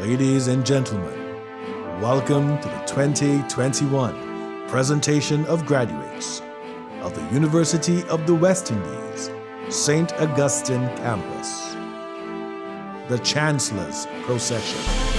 Ladies and gentlemen, welcome to the 2021 presentation of graduates of the University of the West Indies, St. Augustine campus. The Chancellor's Procession.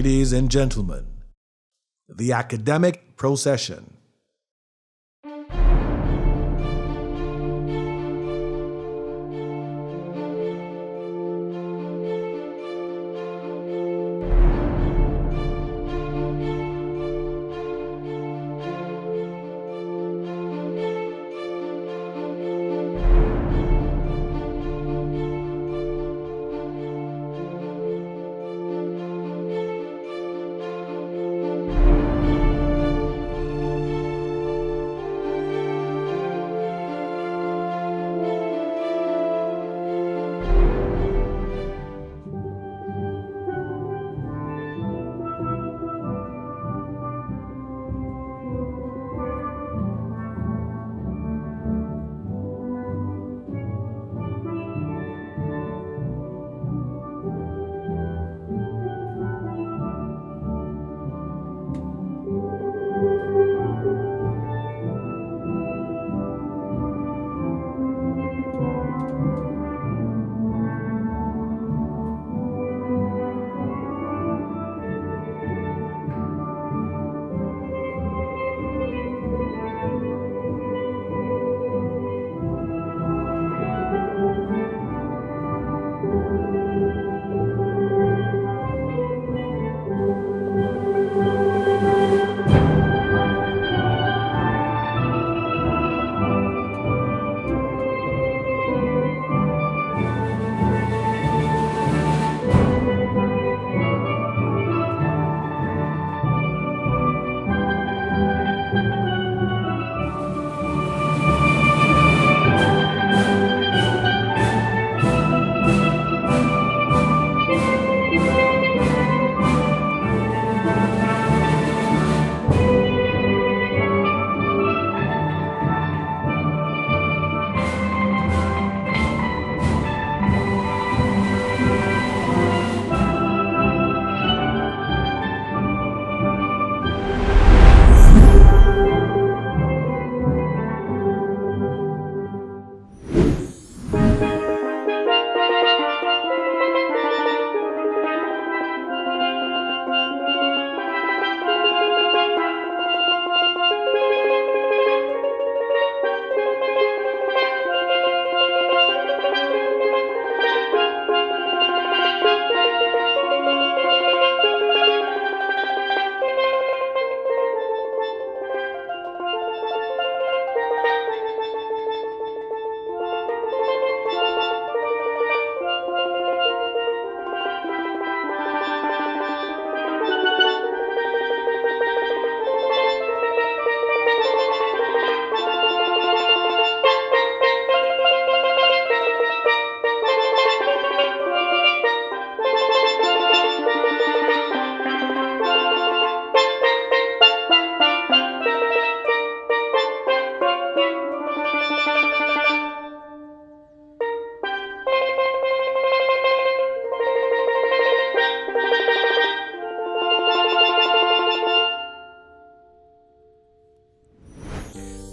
Ladies and gentlemen, the academic procession.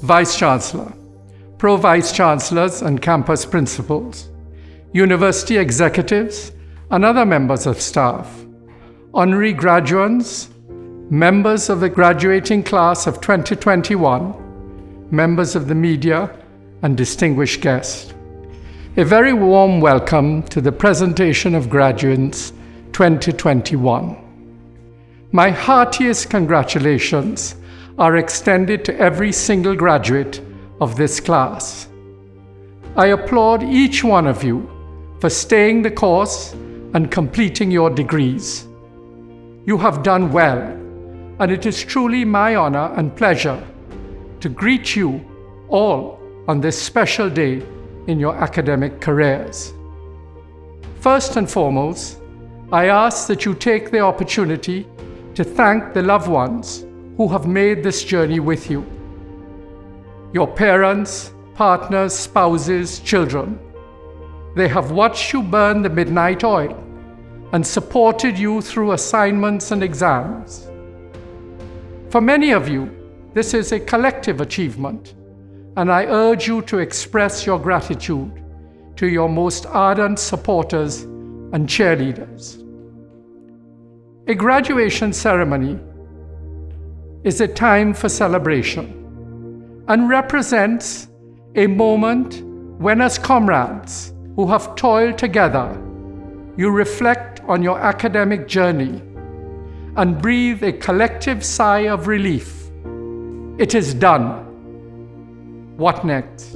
Vice Chancellor, Pro-Vice Chancellors and campus principals, university executives and other members of staff, honorary graduates, members of the graduating class of 2021, members of the media, and distinguished guests. A very warm welcome to the presentation of Graduates 2021. My heartiest congratulations are extended to every single graduate of this class. I applaud each one of you for staying the course and completing your degrees. You have done well, and it is truly my honor and pleasure to greet you all on this special day in your academic careers. First and foremost, I ask that you take the opportunity to thank the loved ones who have made this journey with you. Your parents, partners, spouses, children. They have watched you burn the midnight oil and supported you through assignments and exams. For many of you, this is a collective achievement, and I urge you to express your gratitude to your most ardent supporters and cheerleaders. A graduation ceremony is a time for celebration and represents a moment when, as comrades who have toiled together, you reflect on your academic journey and breathe a collective sigh of relief. It is done. What next?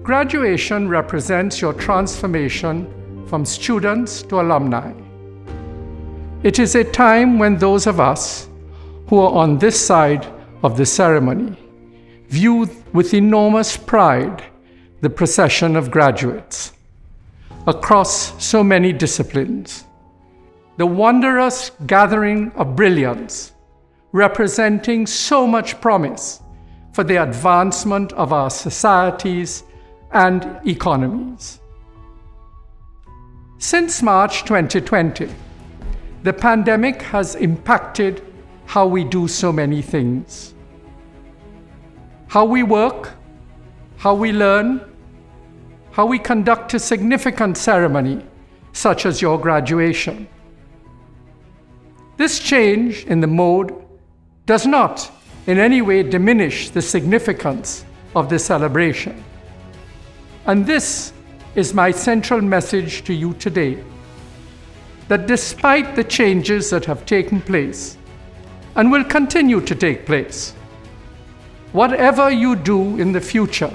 Graduation represents your transformation from students to alumni. It is a time when those of us who are on this side of the ceremony view with enormous pride the procession of graduates across so many disciplines, the wondrous gathering of brilliance representing so much promise for the advancement of our societies and economies. Since March 2020, the pandemic has impacted how we do so many things. How we work, how we learn, how we conduct a significant ceremony such as your graduation. This change in the mode does not in any way diminish the significance of the celebration. And this is my central message to you today, that despite the changes that have taken place and will continue to take place, whatever you do in the future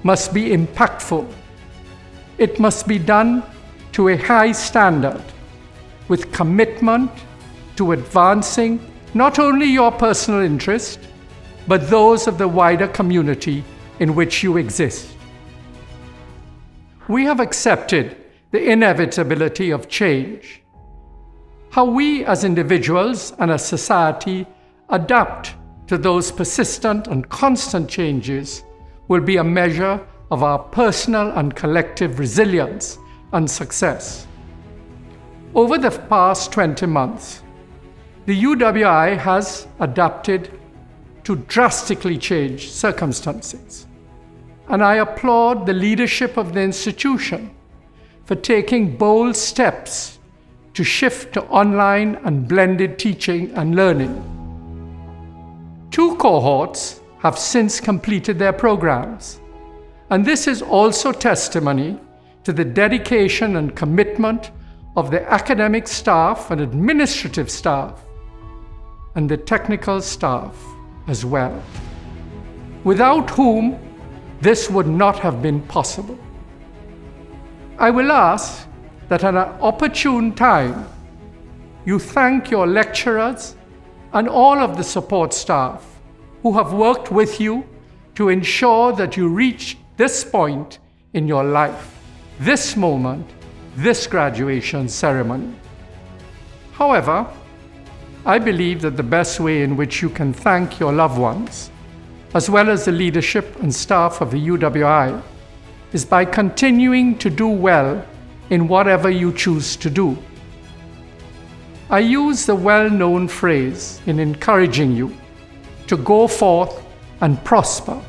must be impactful. It must be done to a high standard, with commitment to advancing not only your personal interest, but those of the wider community in which you exist. We have accepted the inevitability of change. How we as individuals and as society adapt to those persistent and constant changes will be a measure of our personal and collective resilience and success. Over the past 20 months, the UWI has adapted to drastically changed circumstances, and I applaud the leadership of the institution for taking bold steps to shift to online and blended teaching and learning. 2 cohorts have since completed their programs, and this is also testimony to the dedication and commitment of the academic staff and administrative staff and the technical staff as well, without whom this would not have been possible. I will ask that at an opportune time, you thank your lecturers and all of the support staff who have worked with you to ensure that you reach this point in your life, this moment, this graduation ceremony. However, I believe that the best way in which you can thank your loved ones, as well as the leadership and staff of the UWI, is by continuing to do well in whatever you choose to do. I use the well-known phrase in encouraging you to go forth and prosper.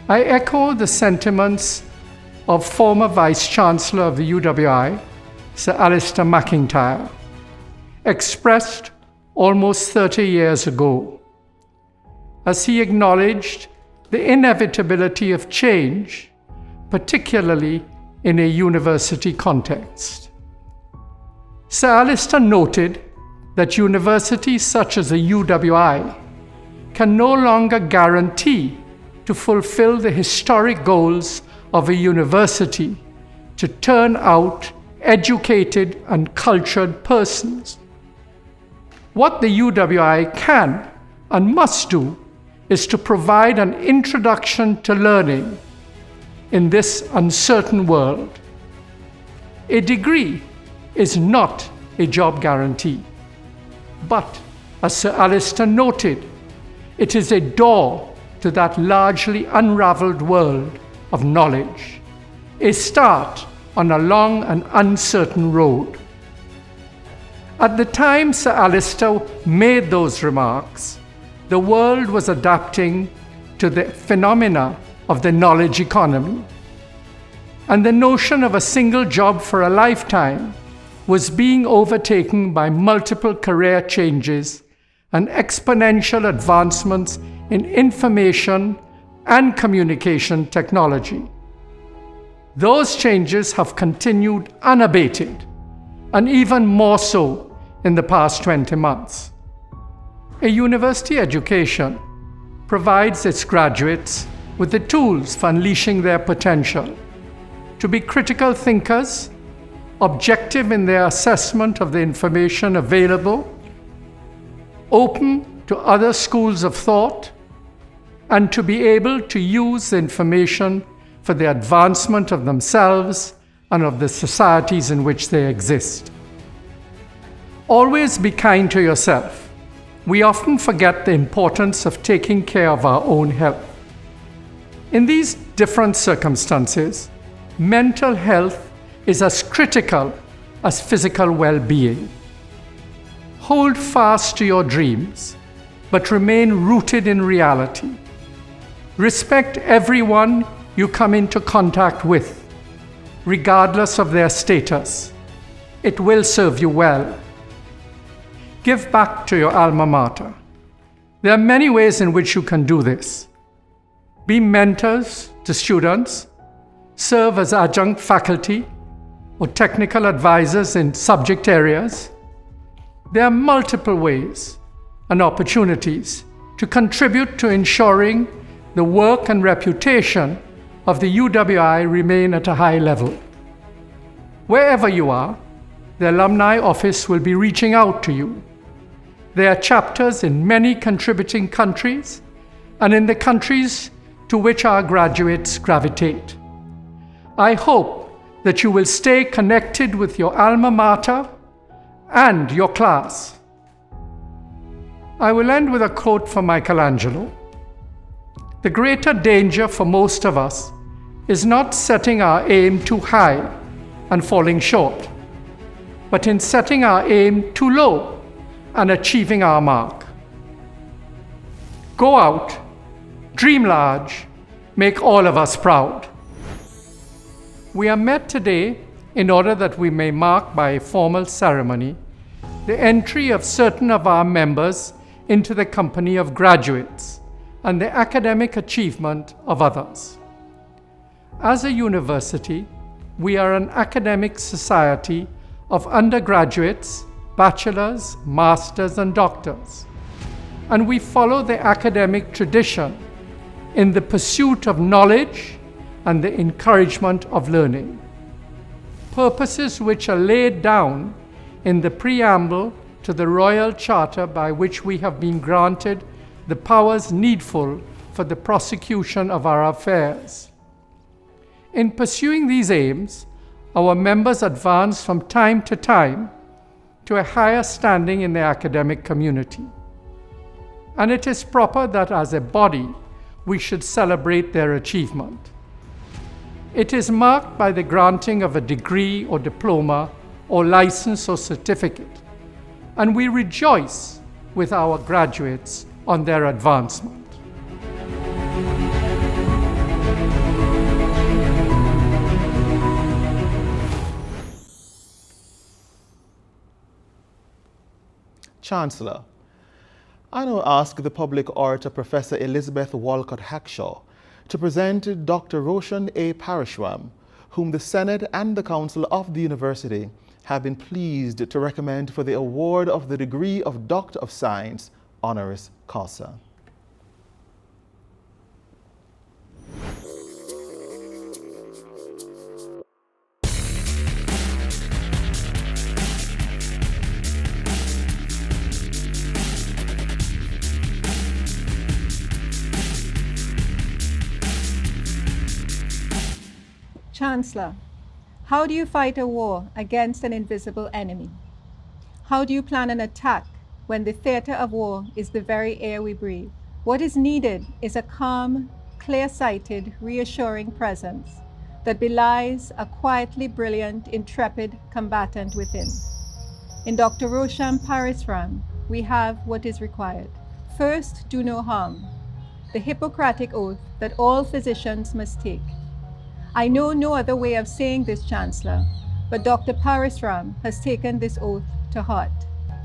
I echo the sentiments of former Vice-Chancellor of the UWI, Sir Alistair MacIntyre, expressed almost 30 years ago, as he acknowledged the inevitability of change, particularly in a university context. Sir Alistair noted that universities such as the UWI can no longer guarantee to fulfill the historic goals of a university to turn out educated and cultured persons. What the UWI can and must do is to provide an introduction to learning in this uncertain world. A degree is not a job guarantee, but, as Sir Alistair noted, it is a door to that largely unraveled world of knowledge, a start on a long and uncertain road. At the time Sir Alistair made those remarks, the world was adapting to the phenomena of the knowledge economy, and the notion of a single job for a lifetime was being overtaken by multiple career changes and exponential advancements in information and communication technology. Those changes have continued unabated, and even more so in the past 20 months. A university education provides its graduates with the tools for unleashing their potential, to be critical thinkers, objective in their assessment of the information available, open to other schools of thought, and to be able to use the information for the advancement of themselves and of the societies in which they exist. Always be kind to yourself. We often forget the importance of taking care of our own health. In these different circumstances, mental health is as critical as physical well-being. Hold fast to your dreams, but remain rooted in reality. Respect everyone you come into contact with, regardless of their status. It will serve you well. Give back to your alma mater. There are many ways in which you can do this. Be mentors to students, serve as adjunct faculty or technical advisors in subject areas. There are multiple ways and opportunities to contribute to ensuring the work and reputation of the UWI remain at a high level. Wherever you are, the Alumni Office will be reaching out to you. There are chapters in many contributing countries and in the countries to which our graduates gravitate. I hope that you will stay connected with your alma mater and your class. I will end with a quote from Michelangelo. The greater danger for most of us is not setting our aim too high and falling short, but in setting our aim too low and achieving our mark. Go out, dream large, make all of us proud. We are met today in order that we may mark by a formal ceremony the entry of certain of our members into the company of graduates and the academic achievement of others. As a university, we are an academic society of undergraduates, bachelors, masters, and doctors, and we follow the academic tradition in the pursuit of knowledge and the encouragement of learning, purposes which are laid down in the preamble to the Royal Charter by which we have been granted the powers needful for the prosecution of our affairs. In pursuing these aims, our members advance from time to time to a higher standing in the academic community. And it is proper that as a body, we should celebrate their achievement. It is marked by the granting of a degree or diploma or license or certificate, and we rejoice with our graduates on their advancement. Chancellor, I now ask the public orator Professor Elizabeth Walcott Hackshaw to present Dr. Roshan A. Parashram, whom the Senate and the Council of the University have been pleased to recommend for the award of the degree of Doctor of Science, honoris causa. Chancellor, how do you fight a war against an invisible enemy? How do you plan an attack when the theater of war is the very air we breathe? What is needed is a calm, clear-sighted, reassuring presence that belies a quietly brilliant, intrepid combatant within. In Dr. Roshan Parashram, we have what is required. First, do no harm, the Hippocratic oath that all physicians must take. I know no other way of saying this, Chancellor, but Dr. Parashram has taken this oath to heart.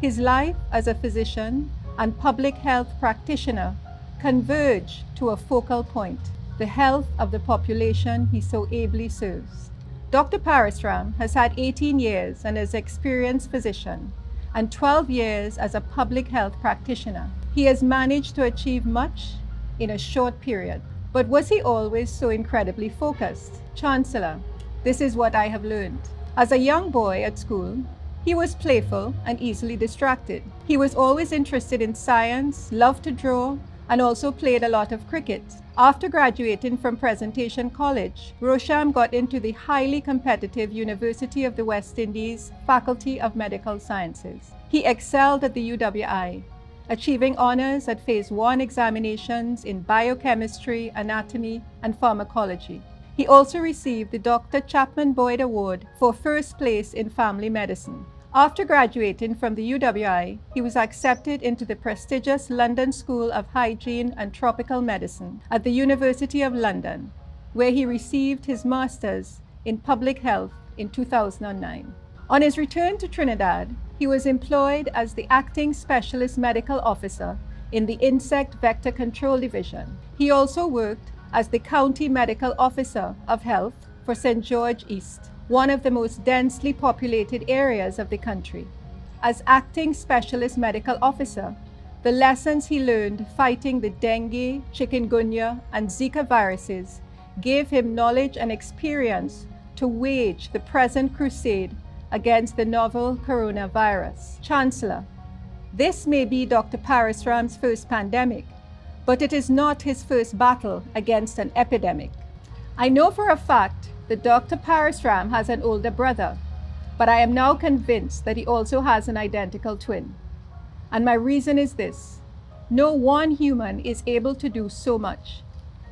His life as a physician and public health practitioner converge to a focal point, the health of the population he so ably serves. Dr. Parashram has had 18 years as an experienced physician and 12 years as a public health practitioner. He has managed to achieve much in a short period. But was he always so incredibly focused? Chancellor, this is what I have learned. As a young boy at school, he was playful and easily distracted. He was always interested in science, loved to draw, and also played a lot of cricket. After graduating from Presentation College, Roshan got into the highly competitive University of the West Indies Faculty of Medical Sciences. He excelled at the UWI, achieving honors at Phase 1 examinations in biochemistry, anatomy, and pharmacology. He also received the Dr. Chapman Boyd Award for first place in family medicine. After graduating from the UWI, he was accepted into the prestigious London School of Hygiene and Tropical Medicine at the University of London, where he received his master's in public health in 2009. On his return to Trinidad, he was employed as the acting specialist medical officer in the Insect Vector Control Division. He also worked as the county medical officer of health for St. George East, one of the most densely populated areas of the country. As acting specialist medical officer, the lessons he learned fighting the dengue, chikungunya, and Zika viruses gave him knowledge and experience to wage the present crusade against the novel coronavirus. Chancellor, this may be Dr. Parashram's first pandemic, but it is not his first battle against an epidemic. I know for a fact that Dr. Parashram has an older brother, but I am now convinced that he also has an identical twin. And my reason is this: no one human is able to do so much.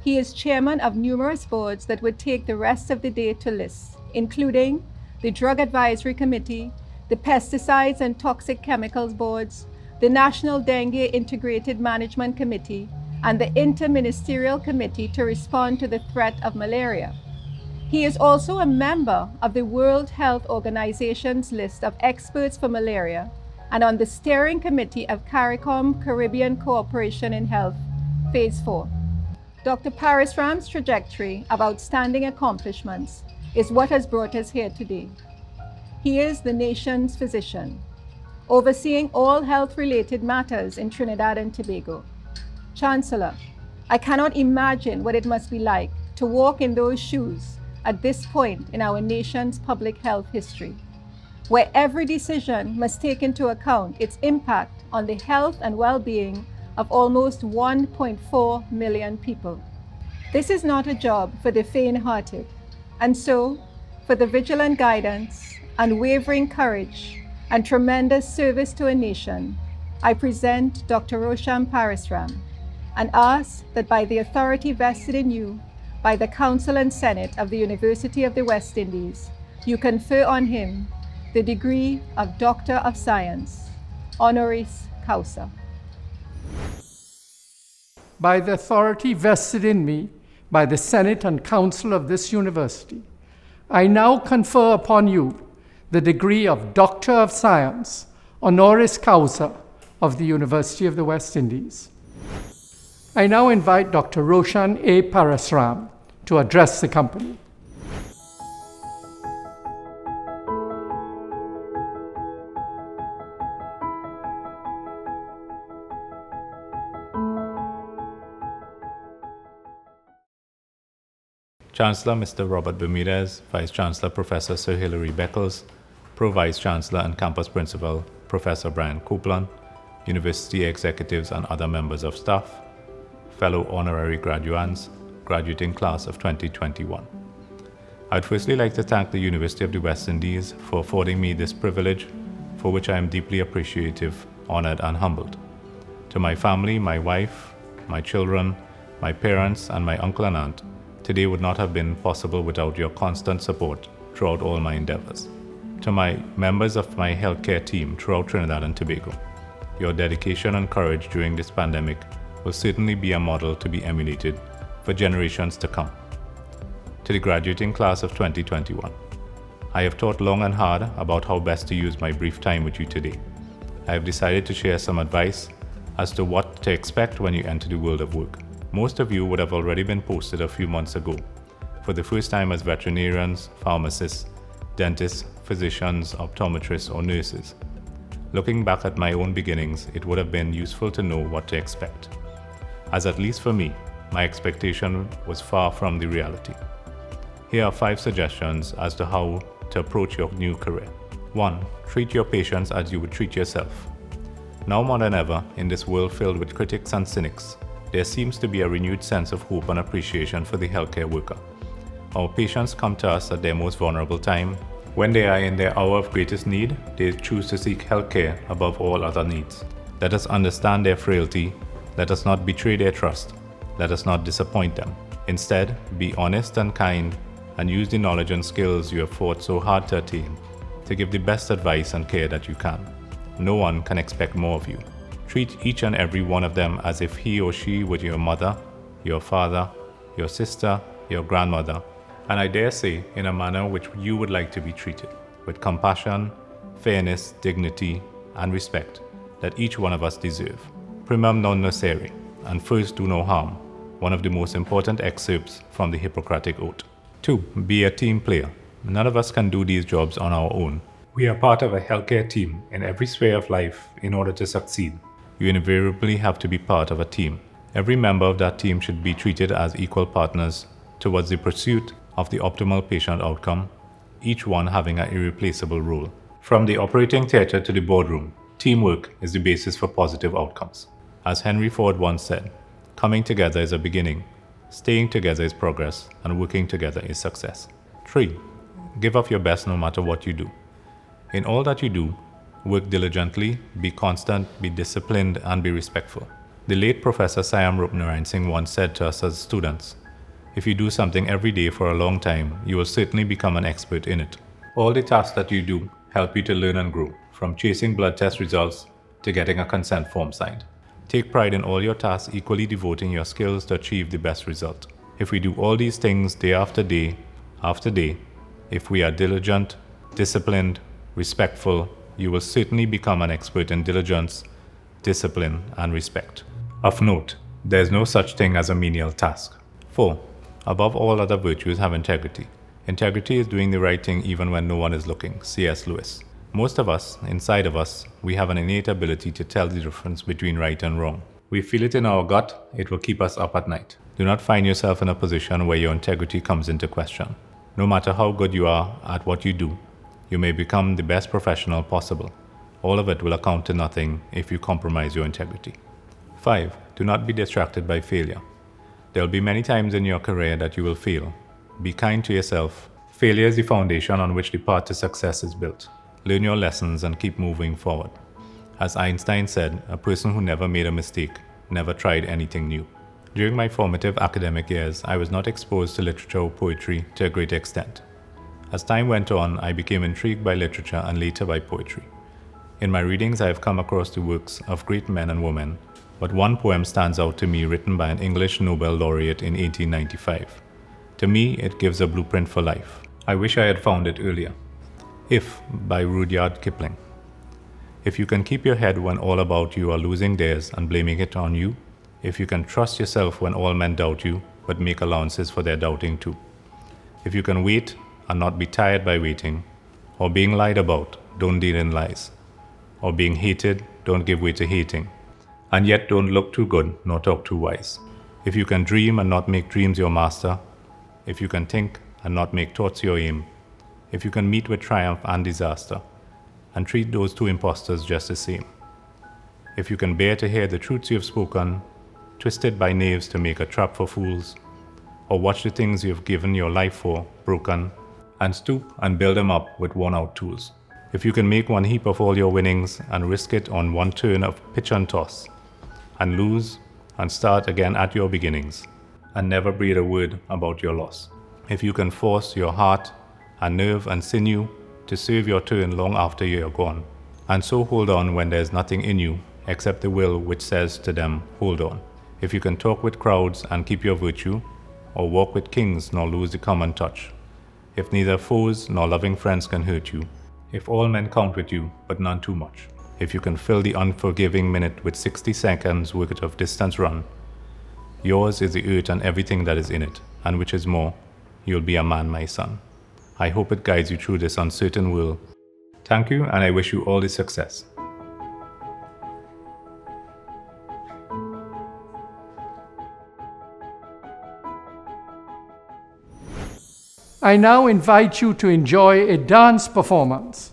He is chairman of numerous boards that would take the rest of the day to list, including the Drug Advisory Committee, the Pesticides and Toxic Chemicals Boards, the National Dengue Integrated Management Committee, and the Interministerial Committee to respond to the threat of malaria. He is also a member of the World Health Organization's list of experts for malaria and on the steering committee of CARICOM Caribbean Cooperation in Health, Phase 4. Dr. Parashram's trajectory of outstanding accomplishments is what has brought us here today. He is the nation's physician, overseeing all health-related matters in Trinidad and Tobago. Chancellor, I cannot imagine what it must be like to walk in those shoes at this point in our nation's public health history, where every decision must take into account its impact on the health and well-being of almost 1.4 million people. This is not a job for the faint-hearted, and so, for the vigilant guidance, unwavering courage, and tremendous service to a nation, I present Dr. Roshan Parashram and ask that by the authority vested in you by the Council and Senate of the University of the West Indies, you confer on him the degree of Doctor of Science, honoris causa. By the authority vested in me by the Senate and Council of this university, I now confer upon you the degree of Doctor of Science, honoris causa, of the University of the West Indies. I now invite Dr. Roshan A. Parasram to address the company. Chancellor Mr. Robert Bermudez, Vice Chancellor Professor Sir Hilary Beckles, Pro Vice Chancellor and Campus Principal Professor Brian Copeland, University executives and other members of staff, fellow honorary graduates, graduating class of 2021. I'd firstly like to thank the University of the West Indies for affording me this privilege, for which I am deeply appreciative, honored, and humbled. To my family, my wife, my children, my parents, and my uncle and aunt, today would not have been possible without your constant support throughout all my endeavors. To my members of my healthcare team throughout Trinidad and Tobago, your dedication and courage during this pandemic will certainly be a model to be emulated for generations to come. To the graduating class of 2021, I have thought long and hard about how best to use my brief time with you today. I have decided to share some advice as to what to expect when you enter the world of work. Most of you would have already been posted a few months ago, for the first time as veterinarians, pharmacists, dentists, physicians, optometrists, or nurses. Looking back at my own beginnings, it would have been useful to know what to expect, as at least for me, my expectation was far from the reality. Here are 5 suggestions as to how to approach your new career. 1. Treat your patients as you would treat yourself. Now more than ever, in this world filled with critics and cynics, there seems to be a renewed sense of hope and appreciation for the healthcare worker. Our patients come to us at their most vulnerable time. When they are in their hour of greatest need, they choose to seek healthcare above all other needs. Let us understand their frailty. Let us not betray their trust. Let us not disappoint them. Instead, be honest and kind and use the knowledge and skills you have fought so hard to attain to give the best advice and care that you can. No one can expect more of you. Treat each and every one of them as if he or she were your mother, your father, your sister, your grandmother, and I dare say in a manner which you would like to be treated, with compassion, fairness, dignity, and respect that each one of us deserve. Primum non nocere, and first do no harm, one of the most important excerpts from the Hippocratic Oath. 2. Be a team player. None of us can do these jobs on our own. We are part of a healthcare team in every sphere of life in order to succeed. You invariably have to be part of a team. Every member of that team should be treated as equal partners towards the pursuit of the optimal patient outcome, each one having an irreplaceable role. From the operating theatre to the boardroom, teamwork is the basis for positive outcomes. As Henry Ford once said, coming together is a beginning, staying together is progress, and working together is success. 3. Give of your best no matter what you do. In all that you do, work diligently, be constant, be disciplined, and be respectful. The late Professor Siam Rupnarayan Singh once said to us as students, if you do something every day for a long time, you will certainly become an expert in it. All the tasks that you do help you to learn and grow, from chasing blood test results to getting a consent form signed. Take pride in all your tasks, equally devoting your skills to achieve the best result. If we do all these things day after day, if we are diligent, disciplined, respectful, you will certainly become an expert in diligence, discipline, and respect. Of note, there is no such thing as a menial task. 4. Above all other virtues, have integrity. Integrity is doing the right thing even when no one is looking. C.S. Lewis. Most of us, inside of us, we have an innate ability to tell the difference between right and wrong. We feel it in our gut, it will keep us up at night. Do not find yourself in a position where your integrity comes into question. No matter how good you are at what you do, you may become the best professional possible. All of it will account to nothing if you compromise your integrity. 5. Do not be distracted by failure. There will be many times in your career that you will fail. Be kind to yourself. Failure is the foundation on which the path to success is built. Learn your lessons and keep moving forward. As Einstein said, a person who never made a mistake never tried anything new. During my formative academic years, I was not exposed to literature or poetry to a great extent. As time went on, I became intrigued by literature and later by poetry. In my readings, I have come across the works of great men and women, but one poem stands out to me written by an English Nobel laureate in 1895. To me, it gives a blueprint for life. I wish I had found it earlier. If, by Rudyard Kipling. If you can keep your head when all about you are losing theirs and blaming it on you, if you can trust yourself when all men doubt you, but make allowances for their doubting too. If you can wait and not be tired by waiting, or being lied about, don't deal in lies, or being hated, don't give way to hating, and yet don't look too good nor talk too wise. If you can dream and not make dreams your master, if you can think and not make thoughts your aim, if you can meet with triumph and disaster, and treat those two impostors just the same, if you can bear to hear the truths you have spoken, twisted by knaves to make a trap for fools, or watch the things you have given your life for broken, and stoop and build them up with worn-out tools. If you can make one heap of all your winnings and risk it on one turn of pitch and toss, and lose and start again at your beginnings, and never breathe a word about your loss. If you can force your heart and nerve and sinew to serve your turn long after you are gone, and so hold on when there is nothing in you except the will which says to them, hold on. If you can talk with crowds and keep your virtue, or walk with kings nor lose the common touch, if neither foes nor loving friends can hurt you, if all men count with you, but none too much, if you can fill the unforgiving minute with 60 seconds worth of distance run, yours is the earth and everything that is in it, and which is more, you'll be a man, my son. I hope it guides you through this uncertain world. Thank you, and I wish you all the success. I now invite you to enjoy a dance performance.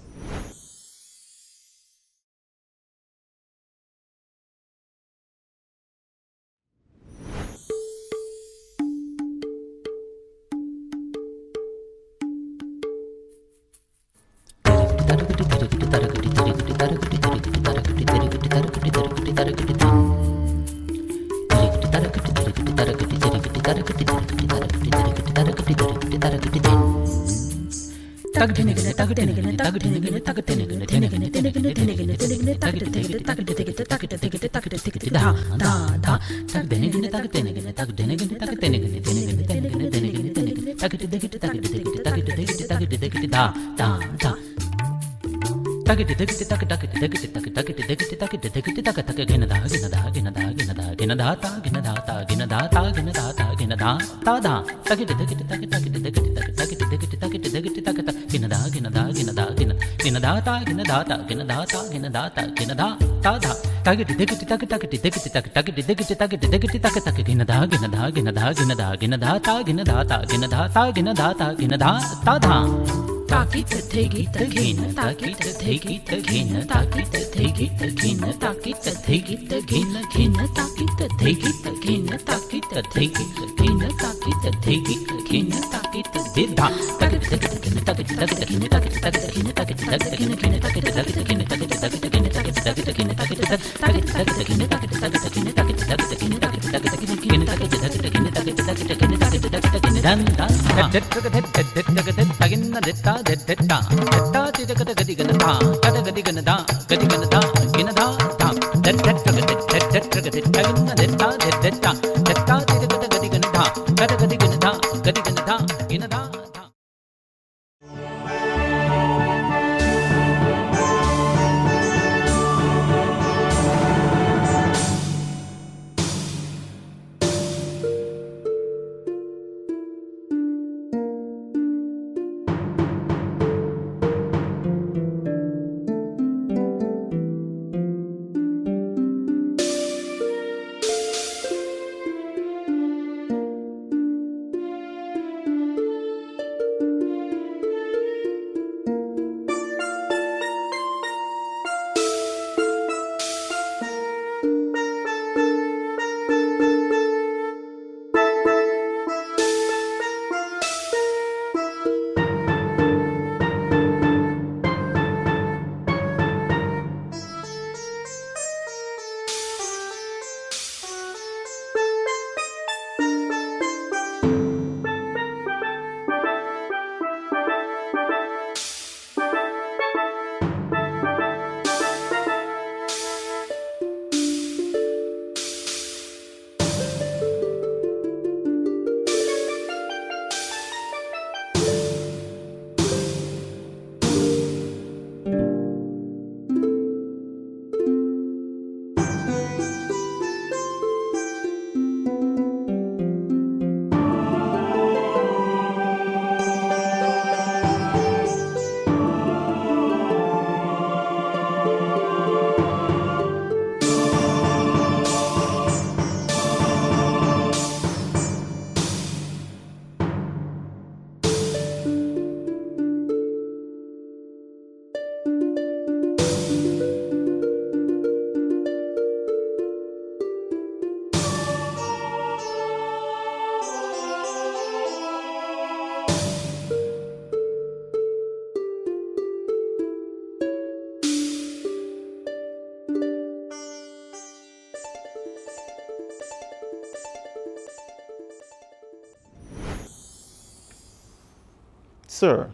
Sir,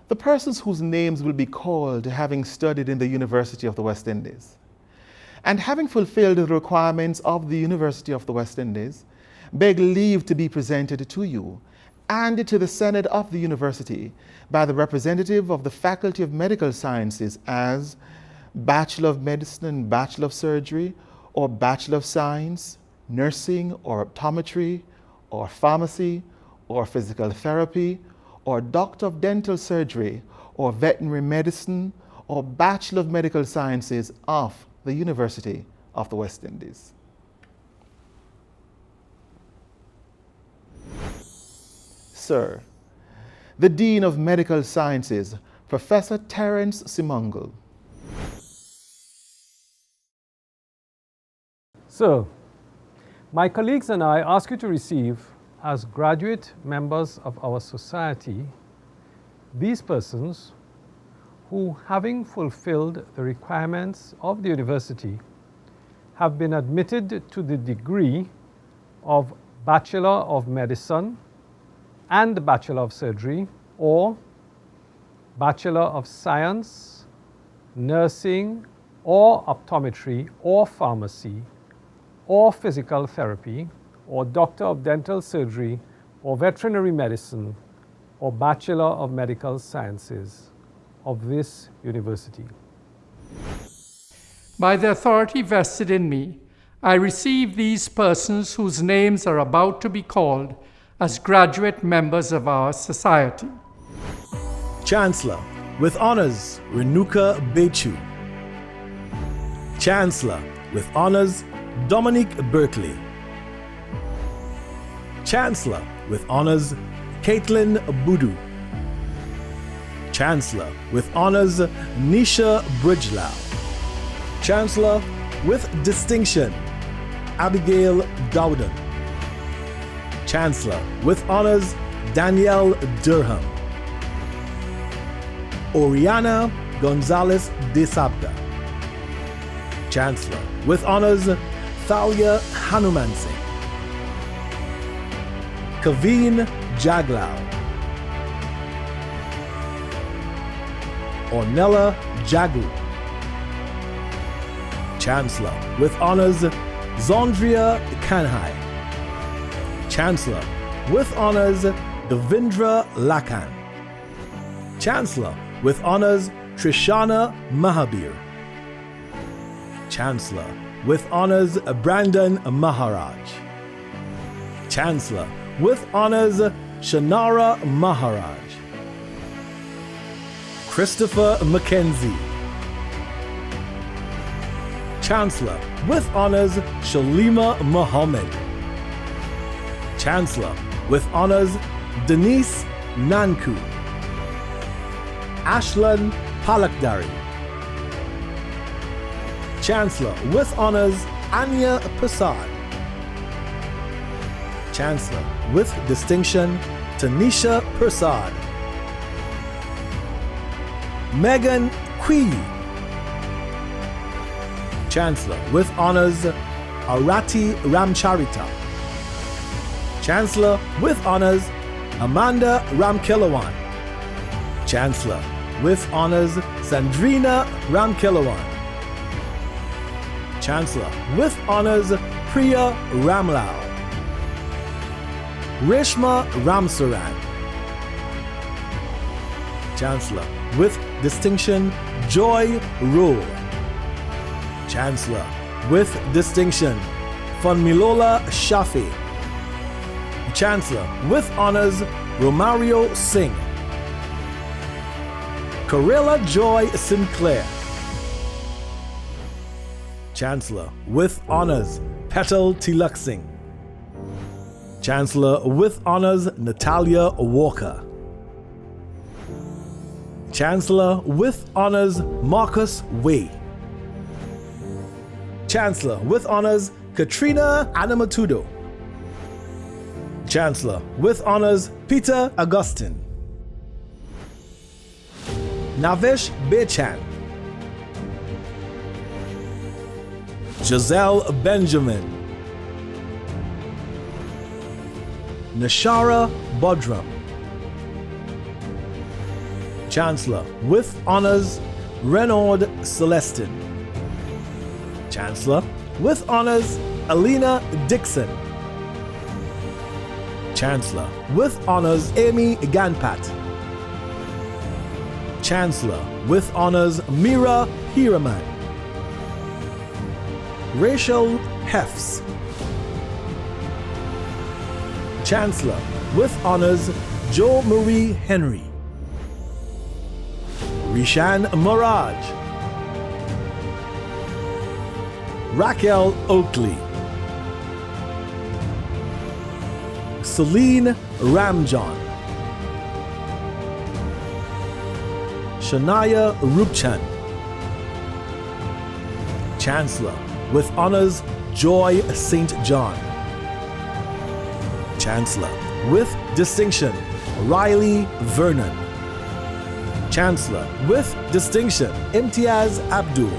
the persons whose names will be called having studied in the University of the West Indies, and having fulfilled the requirements of the University of the West Indies, beg leave to be presented to you and to the Senate of the University by the representative of the Faculty of Medical Sciences as Bachelor of Medicine and Bachelor of Surgery, or Bachelor of Science, Nursing, or Optometry, or Pharmacy, or Physical Therapy, or Doctor of Dental Surgery, or Veterinary Medicine, or Bachelor of Medical Sciences of the University of the West Indies. Sir, the Dean of Medical Sciences, Professor Terence Simongal. Sir, my colleagues and I ask you to receive, as graduate members of our society, these persons who, having fulfilled the requirements of the university, have been admitted to the degree of Bachelor of Medicine and Bachelor of Surgery, or Bachelor of Science, Nursing, or Optometry, or Pharmacy, or Physical Therapy, or Doctor of Dental Surgery, or Veterinary Medicine, or Bachelor of Medical Sciences of this university. By the authority vested in me, I receive these persons whose names are about to be called as graduate members of our society. Chancellor, with honors, Renuka Bechu. Chancellor, with honors, Dominique Berkeley. Chancellor, with honors, Caitlin Budu. Chancellor, with honors, Nisha Bridgelau. Chancellor, with distinction, Abigail Dowden. Chancellor, with honors, Danielle Durham. Oriana Gonzalez de Sabda. Chancellor, with honors, Thalia Hanumansi. Kaveen Jaglau. Ornella Jagu. Chancellor, with honors, Zondria Kanhai. Chancellor, with honors, Devindra Lakan. Chancellor, with honors, Trishana Mahabir. Chancellor, with honors, Brandon Maharaj. Chancellor, with honors, Shanara Maharaj. Christopher Mackenzie. Chancellor, with honors, Shalima Mohammed. Chancellor, with honors, Denise Nanku. Ashlan Palakdari. Chancellor, with honors, Anya Prasad. Chancellor, with distinction, Tanisha Prasad. Megan Quiyu. Chancellor, with honors, Arati Ramcharita. Chancellor, with honors, Amanda Ramkilawan. Chancellor, with honors, Sandrina Ramkilawan. Chancellor, with honors, Priya Ramlal. Reshma Ramsaran. Chancellor, with distinction, Joy Rule. Chancellor, with distinction, Funmilola Shafi. Chancellor, with honors, Romario Singh. Corella Joy Sinclair. Chancellor, with honors, Petal Tilak Singh. Chancellor, with honors, Natalia Walker. Chancellor, with honors, Marcus Way. Chancellor, with honors, Katrina Anamatudo. Chancellor, with honors, Peter Augustine. Navesh Bechan. Giselle Benjamin. Nashara Bodram. Chancellor with honors, Renaud Celestin. Chancellor with honors, Alina Dixon. Chancellor with honors, Amy Ganpat. Chancellor with honors, Mira Hiraman. Rachel Hefs. Chancellor with honors, Jo Marie Henry. Rishan Moraj. Raquel Oakley. Celine Ramjon. Shania Rupchan. Chancellor with honors, Joy St. John. Chancellor with distinction, Riley Vernon. Chancellor with distinction, Imtiaz Abdul.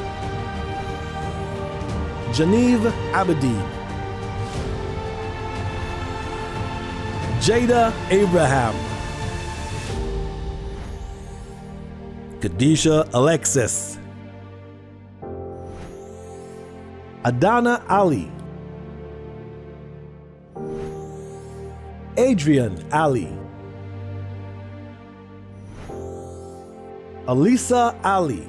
Genevieve Abedin. Jada Abraham. Kadisha Alexis. Adana Ali. Adrian Ali. Alisa Ali.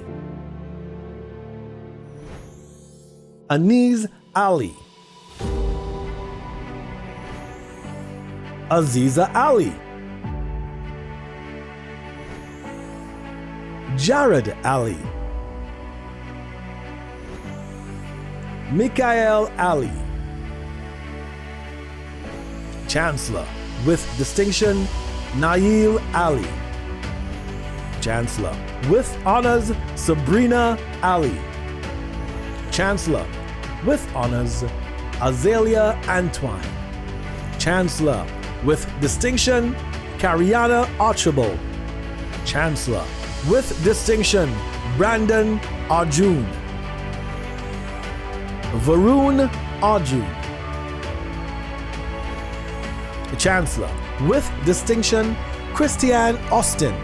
Aniz Ali. Aziza Ali. Jared Ali. Mikael Ali. Chancellor with distinction, Nail Ali. Chancellor with honors, Sabrina Ali. Chancellor with honors, Azalea Antoine. Chancellor with distinction, Cariana Archibald. Chancellor with distinction, Brandon Arjun. Varun Arjun. Chancellor with distinction, Christiane Austin.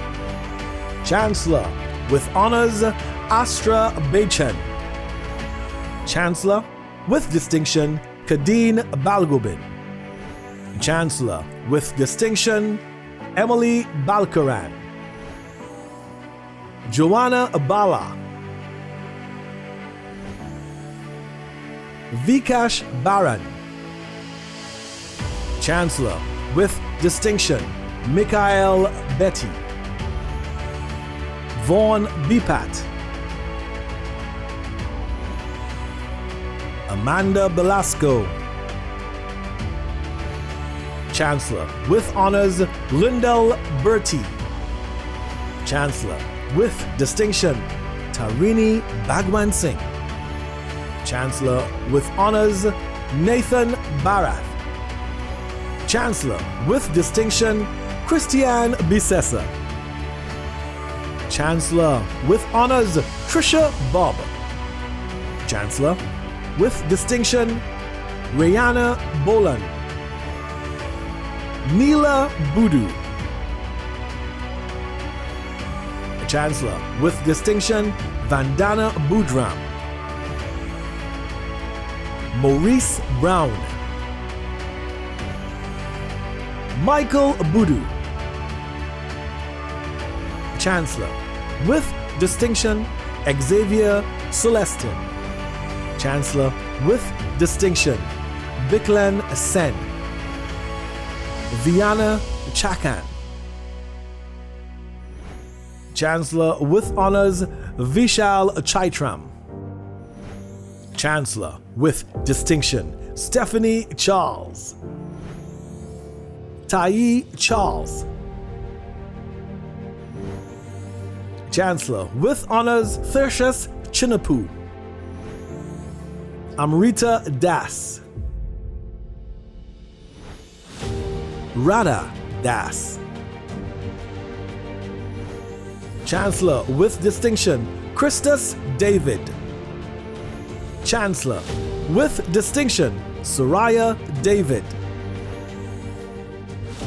Chancellor with honors, Astra Bachan. Chancellor with distinction, Kadeen Balgobin. Chancellor with distinction, Emily Balkaran. Joanna Abala. Vikash Baran. Chancellor with distinction, Mikhail Betty. Vaughn Bipat. Amanda Belasco. Chancellor with honors, Lyndall Bertie. Chancellor with distinction, Tarini Bhagwan Singh. Chancellor with honors, Nathan Barath. Chancellor with distinction, Christiane Bisessa. Chancellor with honors, Trisha Bob. Chancellor with distinction, Rihanna Bolan. Neela Budu. Chancellor with distinction, Vandana Budram. Maurice Brown. Michael Budu. Chancellor with distinction, Xavier Celestin. Chancellor with distinction, Biklan Sen. Viana Chakan. Chancellor with honors, Vishal Chaitram. Chancellor with distinction, Stephanie Charles. Tai Charles. Chancellor with honors, Thersius Chinapu. Amrita Das. Radha Das. Chancellor with distinction, Christus David. Chancellor with distinction, Soraya David.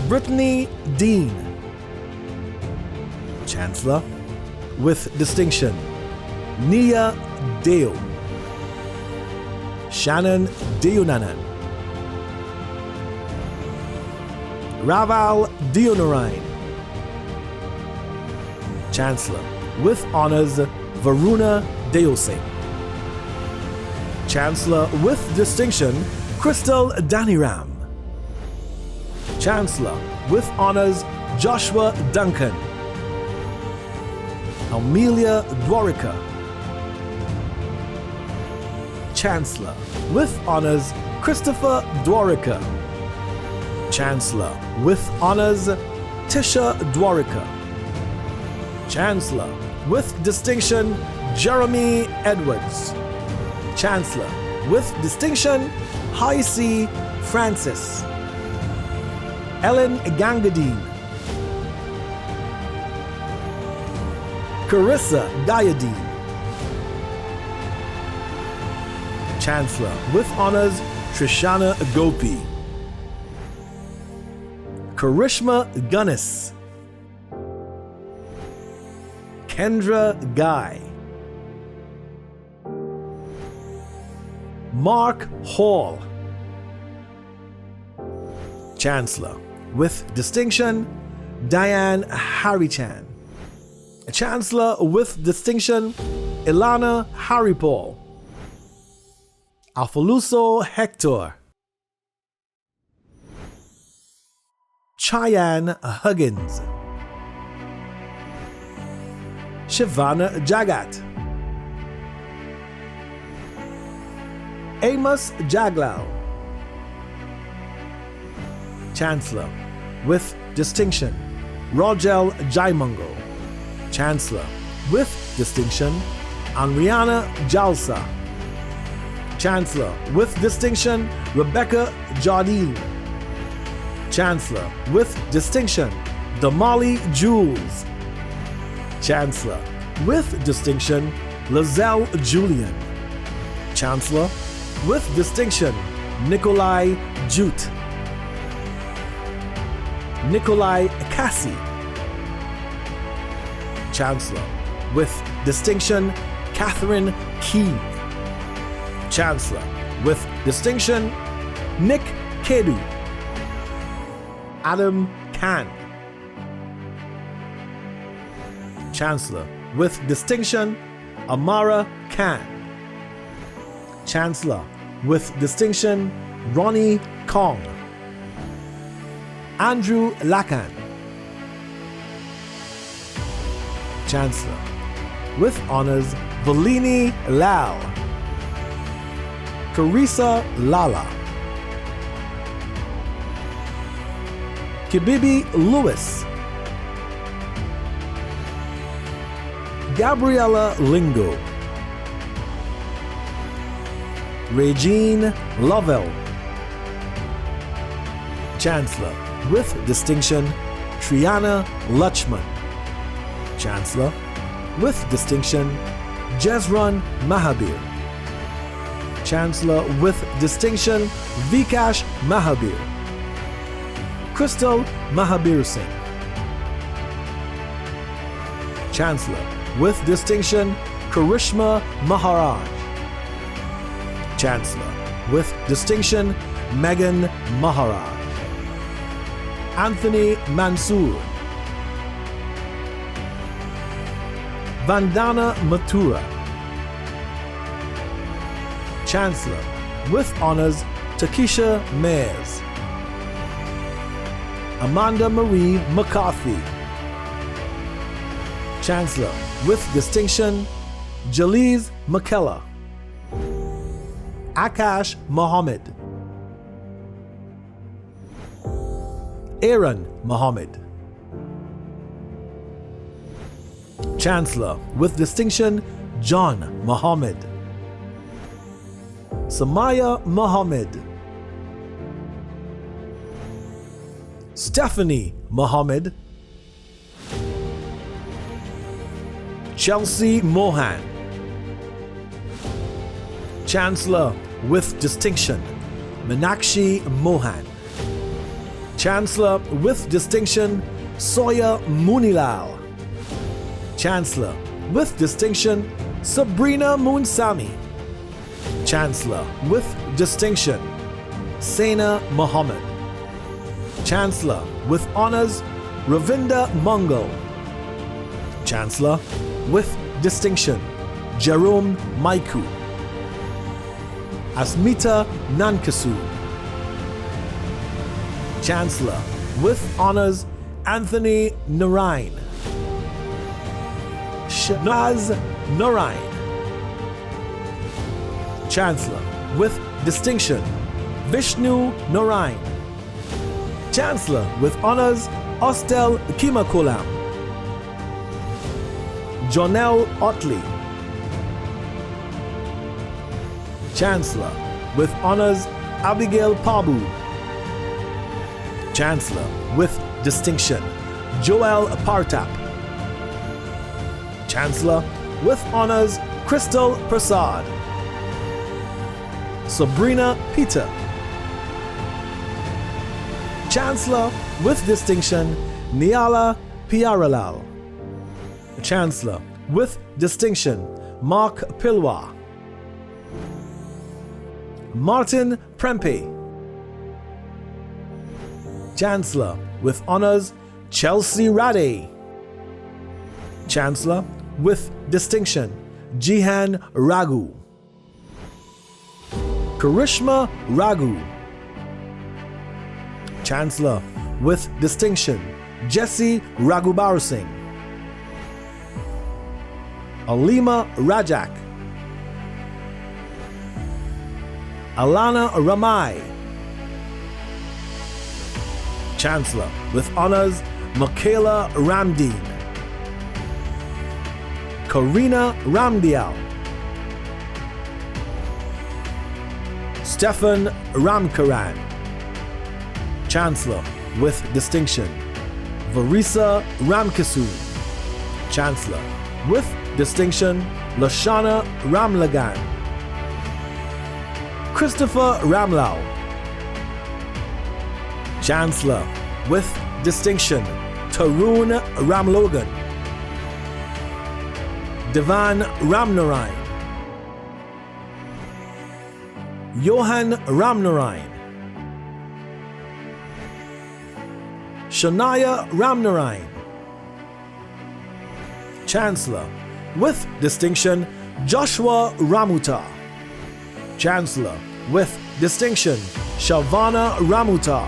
Brittany Dean. Chancellor with distinction, Nia Deo, Shannon Deonanan, Raval Deonarine. Chancellor with honors, Varuna Deosing. Chancellor with distinction, Crystal Daniram. Chancellor with honors, Joshua Duncan. Amelia Dwarika. Chancellor with honors, Christopher Dwarika. Chancellor with honors, Tisha Dwarika. Chancellor with distinction, Jeremy Edwards. Chancellor with distinction, High C. Francis. Ellen Gangadine. Carissa Diadine. Chancellor with honors, Trishana Gopi. Karishma Gunnis. Kendra Guy. Mark Hall. Chancellor with distinction, Diane Harichan. Chancellor with distinction, Ilana Haripol. Alfaluso Hector. Cheyenne Huggins. Shivana Jagat. Amos Jaglao. Chancellor with distinction, Rogel Jaimungo. Chancellor with distinction, Anriana Jalsa. Chancellor with distinction, Rebecca Jardine. Chancellor with distinction, Damali Jules. Chancellor with distinction, Lizelle Julian. Chancellor with distinction, Nikolai Jute. Nikolai Cassie. Chancellor with distinction, Catherine Keene. Chancellor with distinction, Nick Kedu. Adam Khan. Chancellor with distinction, Amara Khan. Chancellor with distinction, Ronnie Kong. Andrew Lacan. Chancellor with honors, Valini Lau. Carissa Lala. Kibibi Lewis. Gabriella Lingo. Regine Lovell. Chancellor with distinction, Triana Lutchman. Chancellor with distinction, Jezron Mahabir. Chancellor with distinction, Vikash Mahabir. Crystal Mahabir Singh. Chancellor with distinction, Karishma Maharaj. Chancellor with distinction, Megan Maharaj. Anthony Mansoor. Vandana Mathura. Chancellor with honors, Takesha Mayers. Amanda Marie McCarthy. Chancellor with distinction, Jaliz McKellar. Akash Mohammed. Aaron Mohammed. Chancellor with distinction, John Mohammed. Samaya Mohammed. Stephanie Mohammed. Chelsea Mohan. Chancellor with distinction, Meenakshi Mohan. Chancellor with distinction, Soya Munilal. Chancellor, with distinction, Sabrina Moonsami. Chancellor, with distinction, Saina Muhammad. Chancellor, with honors, Ravinda Mungal. Chancellor, with distinction, Jerome Maiku. Asmita Nankasu. Chancellor, with honors, Anthony Narain. Shanaz Narain. Chancellor, with distinction, Vishnu Narain. Chancellor, with honors, Ostel Kimakolam. Jonelle Otley. Chancellor, with honors, Abigail Pabu. Chancellor, with distinction, Joel Partap. Chancellor, with honors, Crystal Prasad. Sabrina Peter. Chancellor, with distinction, Niala Piaralal. Chancellor, with distinction, Mark Pilwa. Martin Prempe. Chancellor, with honors, Chelsea Rade. Chancellor, with distinction, Jihan Raghu. Karishma Raghu. Chancellor, with distinction, Jesse Raghubar Singh. Alima Rajak. Alana Ramai. Chancellor, with honors, Michaela Ramdeen. Karina Ramdial. Stefan Ramkaran. Chancellor, with distinction, Varisa Ramkasoon. Chancellor, with distinction, Lashana Ramlagan. Christopher Ramlao. Chancellor, with distinction, Tarun Ramlogan. Devan Ramnarain. Johan Ramnarain. Shania Ramnarain. Chancellor, with distinction, Joshua Ramuta. Chancellor, with distinction, Shavana Ramuta.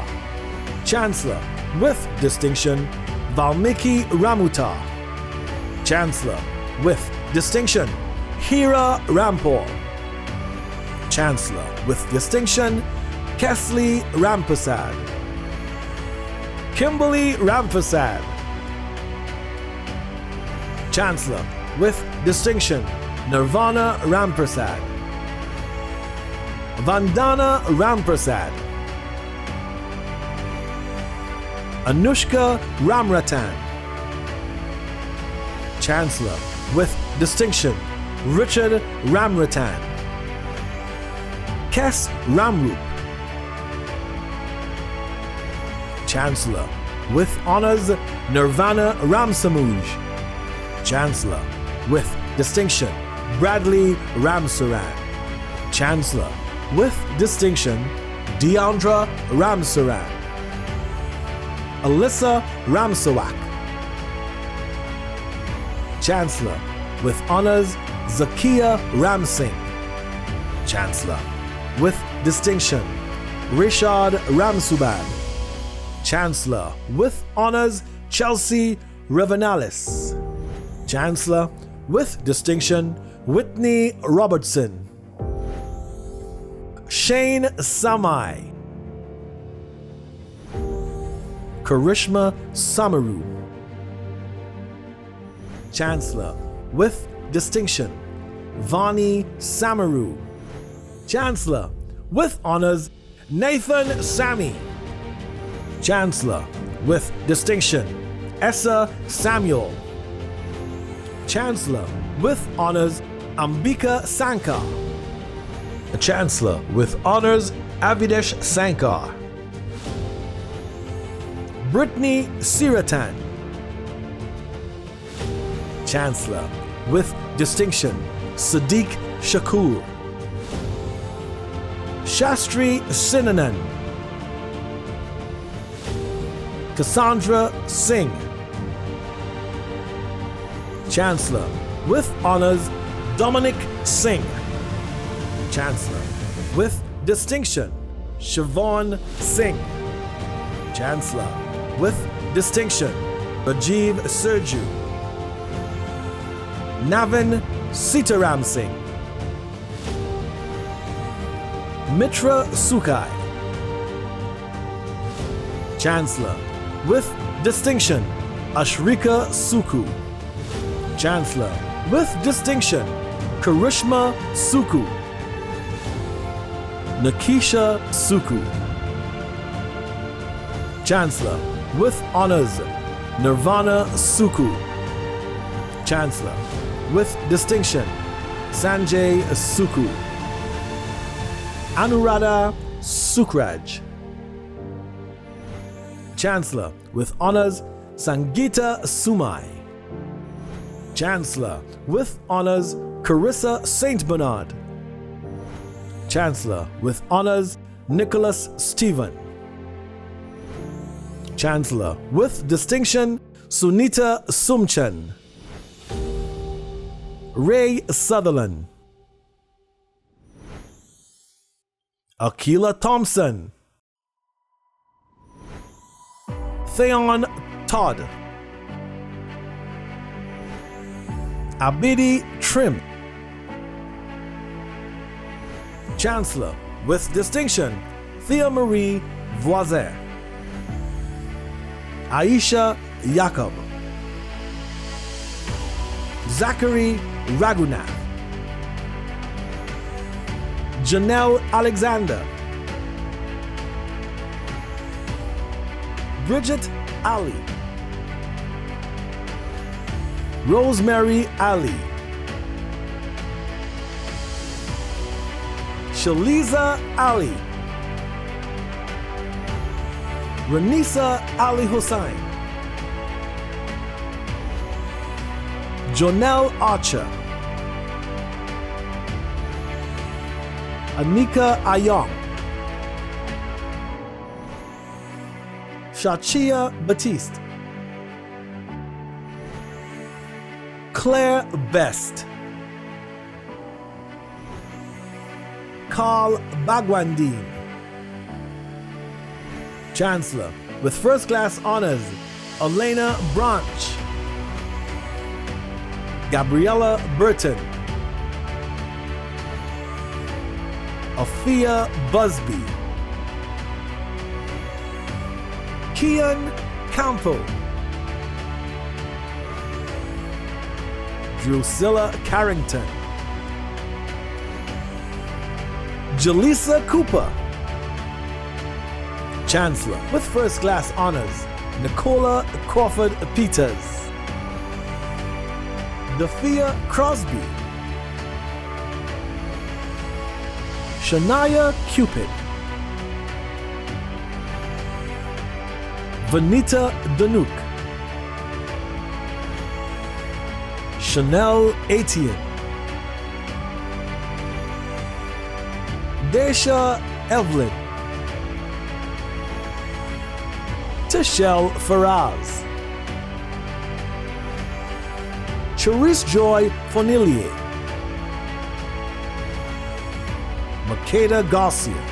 Chancellor, with distinction, Valmiki Ramuta. Chancellor, with distinction, Hira Rampal. Chancellor, with distinction, Kesley Rampasad. Kimberly Rampasad. Chancellor, with distinction, Nirvana Ramprasad. Vandana Ramprasad. Anushka Ramratan. Chancellor, with distinction, Richard Ramratan. Kes Ramrup. Chancellor, with honors, Nirvana Ramsamuj. Chancellor, with distinction, Bradley Ramsaran. Chancellor, with distinction, Deandra Ramsaran. Alyssa Ramsawak. Chancellor, with honors, Zakia Ramsingh. Chancellor, with distinction, Rishad Ramsubad. Chancellor, with honors, Chelsea Ravanalis. Chancellor, with distinction, Whitney Robertson. Shane Samai. Karishma Samaru. Chancellor, with distinction, Vani Samaru. Chancellor, with honors, Nathan Sami. Chancellor, with distinction, Essa Samuel. Chancellor, with honors, Ambika Sankar. Chancellor, with honors, Avidesh Sankar. Brittany Siratan. Chancellor. With distinction, Sadiq Shakur. Shastri Sinanan. Cassandra Singh. Chancellor. With honors, Dominic Singh. Chancellor. With distinction, Siobhan Singh. Chancellor. With distinction, Rajiv Serju. Navin Sitaram Singh. Mitra Sukai. Chancellor. With distinction, Ashrika Suku. Chancellor. With distinction, Karishma Suku. Nakisha Suku. Chancellor. With honors, Nirvana Suku. Chancellor. With distinction, Sanjay Suku. Anuradha Sukraj. Chancellor. With honors, Sangeeta Sumai. Chancellor. With honors, Carissa St. Bernard. Chancellor. With honors, Nicholas Stephen. Chancellor. With distinction, Sunita Sumchan. Ray Sutherland. Akila Thompson. Theon Todd. Abidi Trim. Chancellor. With distinction, Thea Marie Voisin. Aisha Jacob. Zachary Raghunath. Janelle Alexander. Bridget Ali. Rosemary Ali. Shaliza Ali. Ranisa Ali Hussain. Jonelle Archer. Anika Ayong. Shachia Batiste. Claire Best. Carl Bagwandine. Chancellor. With first class honors, Elena Branch. Gabriella Burton. Afia Busby. Kian Campo. Drusilla Carrington. Jaleesa Cooper. Chancellor. With first class honors, Nicola Crawford Peters. Dafia Crosby. Shania Cupid. Vanita Danuk. Chanel Etienne. Desha Evelyn. Tashel Faraz. Charisse Joy Fonilier. Makeda Garcia.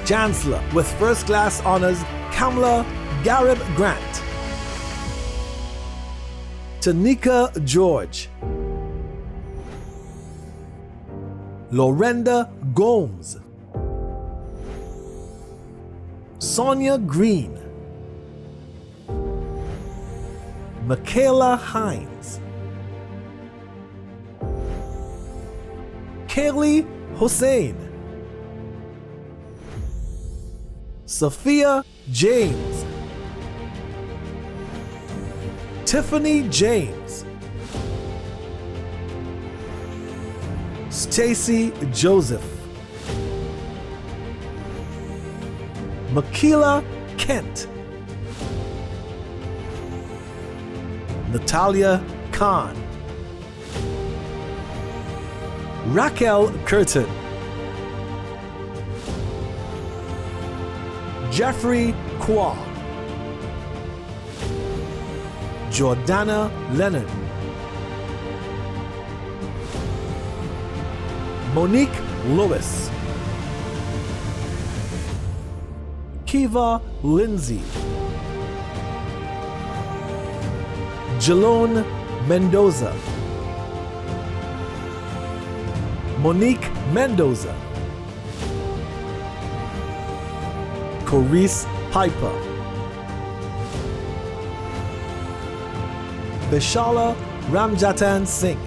Chancellor. With first class honors, Kamala Garib Grant. Tanika George. Lorenda Gomes. Sonia Green. Michaela Hines. Kaylee Hussein. Sophia James. Tiffany James. Stacy Joseph. Makila Kent. Natalia Khan, Raquel Curtin, Jeffrey Kwa, Jordana Lennon, Monique Lewis, Kiva Lindsay, Jalone Mendoza, Monique Mendoza, Corice Piper, Vishala Ramjatan Singh,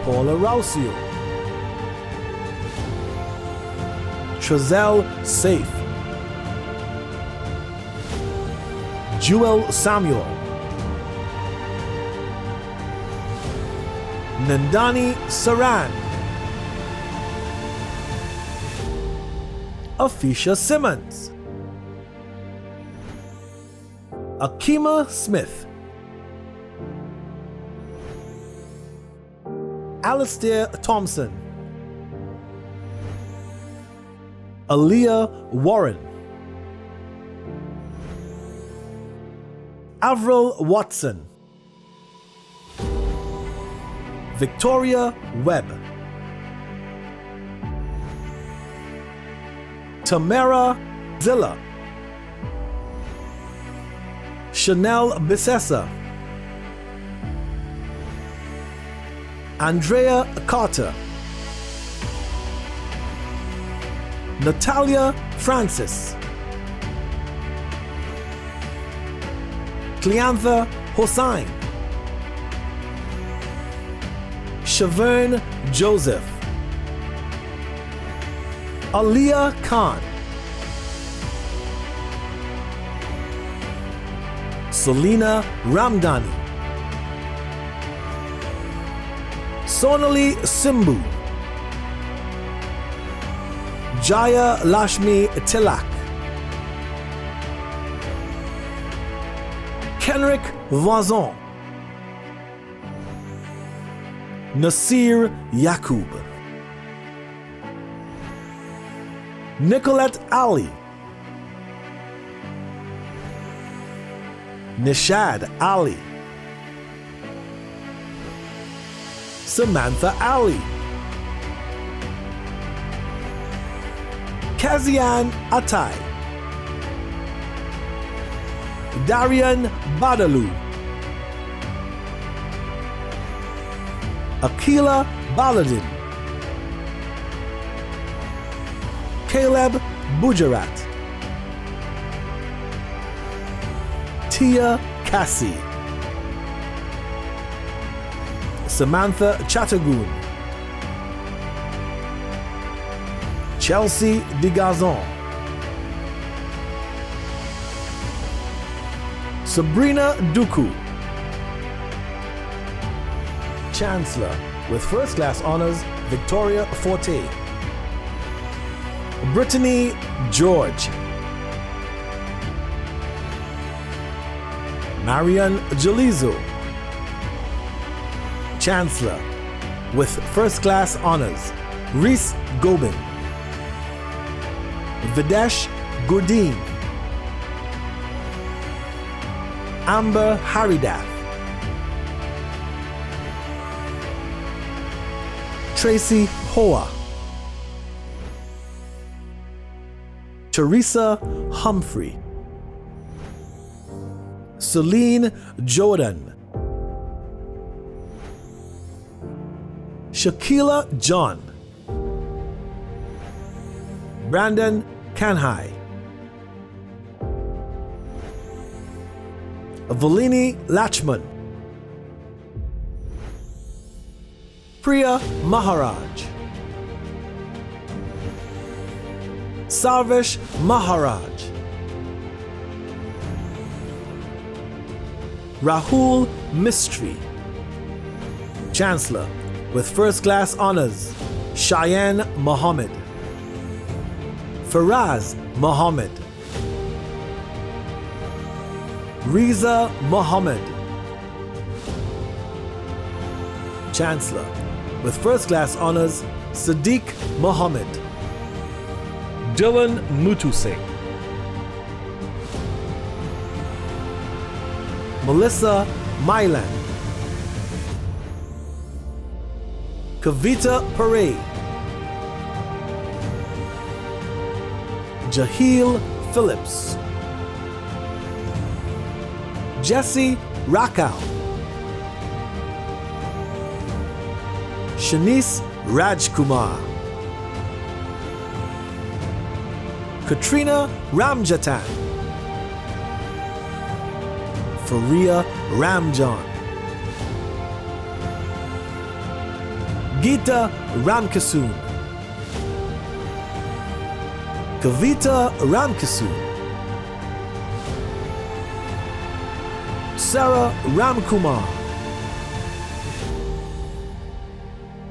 Paula Rausio, Trezelle Safe, Jewel Samuel, Nandani Saran, Afisha Simmons, Akima Smith, Alistair Thompson, Aaliyah Warren, Avril Watson, Victoria Webb, Tamara Zilla, Chanel Bissessa, Andrea Carter, Natalia Francis, Cleantha Hossain, Shavern Joseph, Aliyah Khan, Selena Ramdani, Sonali Simbu, Jaya Lashmi Tilak, Kenrick Vazon, Nasir Yakub, Nicolette Ali, Nishad Ali, Samantha Ali, Kazian Atai, Darian Badalu, Akila Baladin, Caleb Bujarat, Tia Cassie, Samantha Chattergoon, Chelsea DeGazon, Sabrina Duku, Chancellor with First Class Honors Victoria Forte, Brittany George, Marian Jalizo, Chancellor with First Class Honors Reese Gobin, Videsh Gurdeen, Amber Haridath, Tracy Hoa, Teresa Humphrey, Celine Jordan, Shakila John, Brandon Kanhai, Valini Lachman, Priya Maharaj, Sarvesh Maharaj, Rahul Mistry, Chancellor with First Class Honors Cheyenne Mohammed, Faraz Mohammed, Riza Muhammad. Chancellor, with first class honors, Sadiq Muhammad. Dylan Mutusing. Melissa Mylan. Kavita Paray. Jahil Phillips. Jesse Rakau. Shanice Rajkumar. Katrina Ramjatan. Faria Ramjan. Geeta Ramkasoon. Kavita Ramkasoon. Sarah Ramkumar.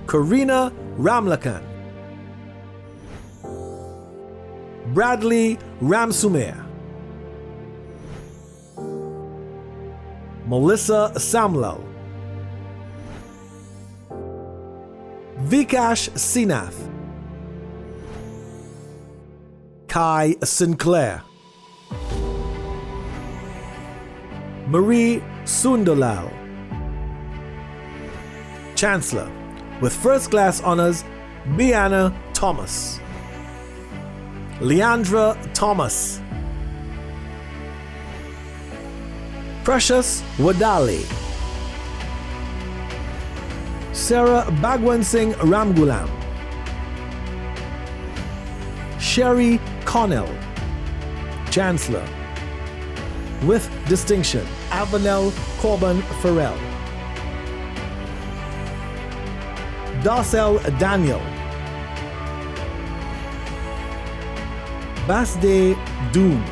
Karina Ramlakan. Bradley Ramsumer. Melissa Samlal. Vikash Sinath. Kai Sinclair. Marie Sunderlal. Chancellor, with first class honors, Biana Thomas. Leandra Thomas. Precious Wadali. Sarah Bagwan Singh Ramgulam. Sherry Connell. Chancellor, with distinction, Avanel Corbin Farrell. Darcel Daniel. Basde Doom.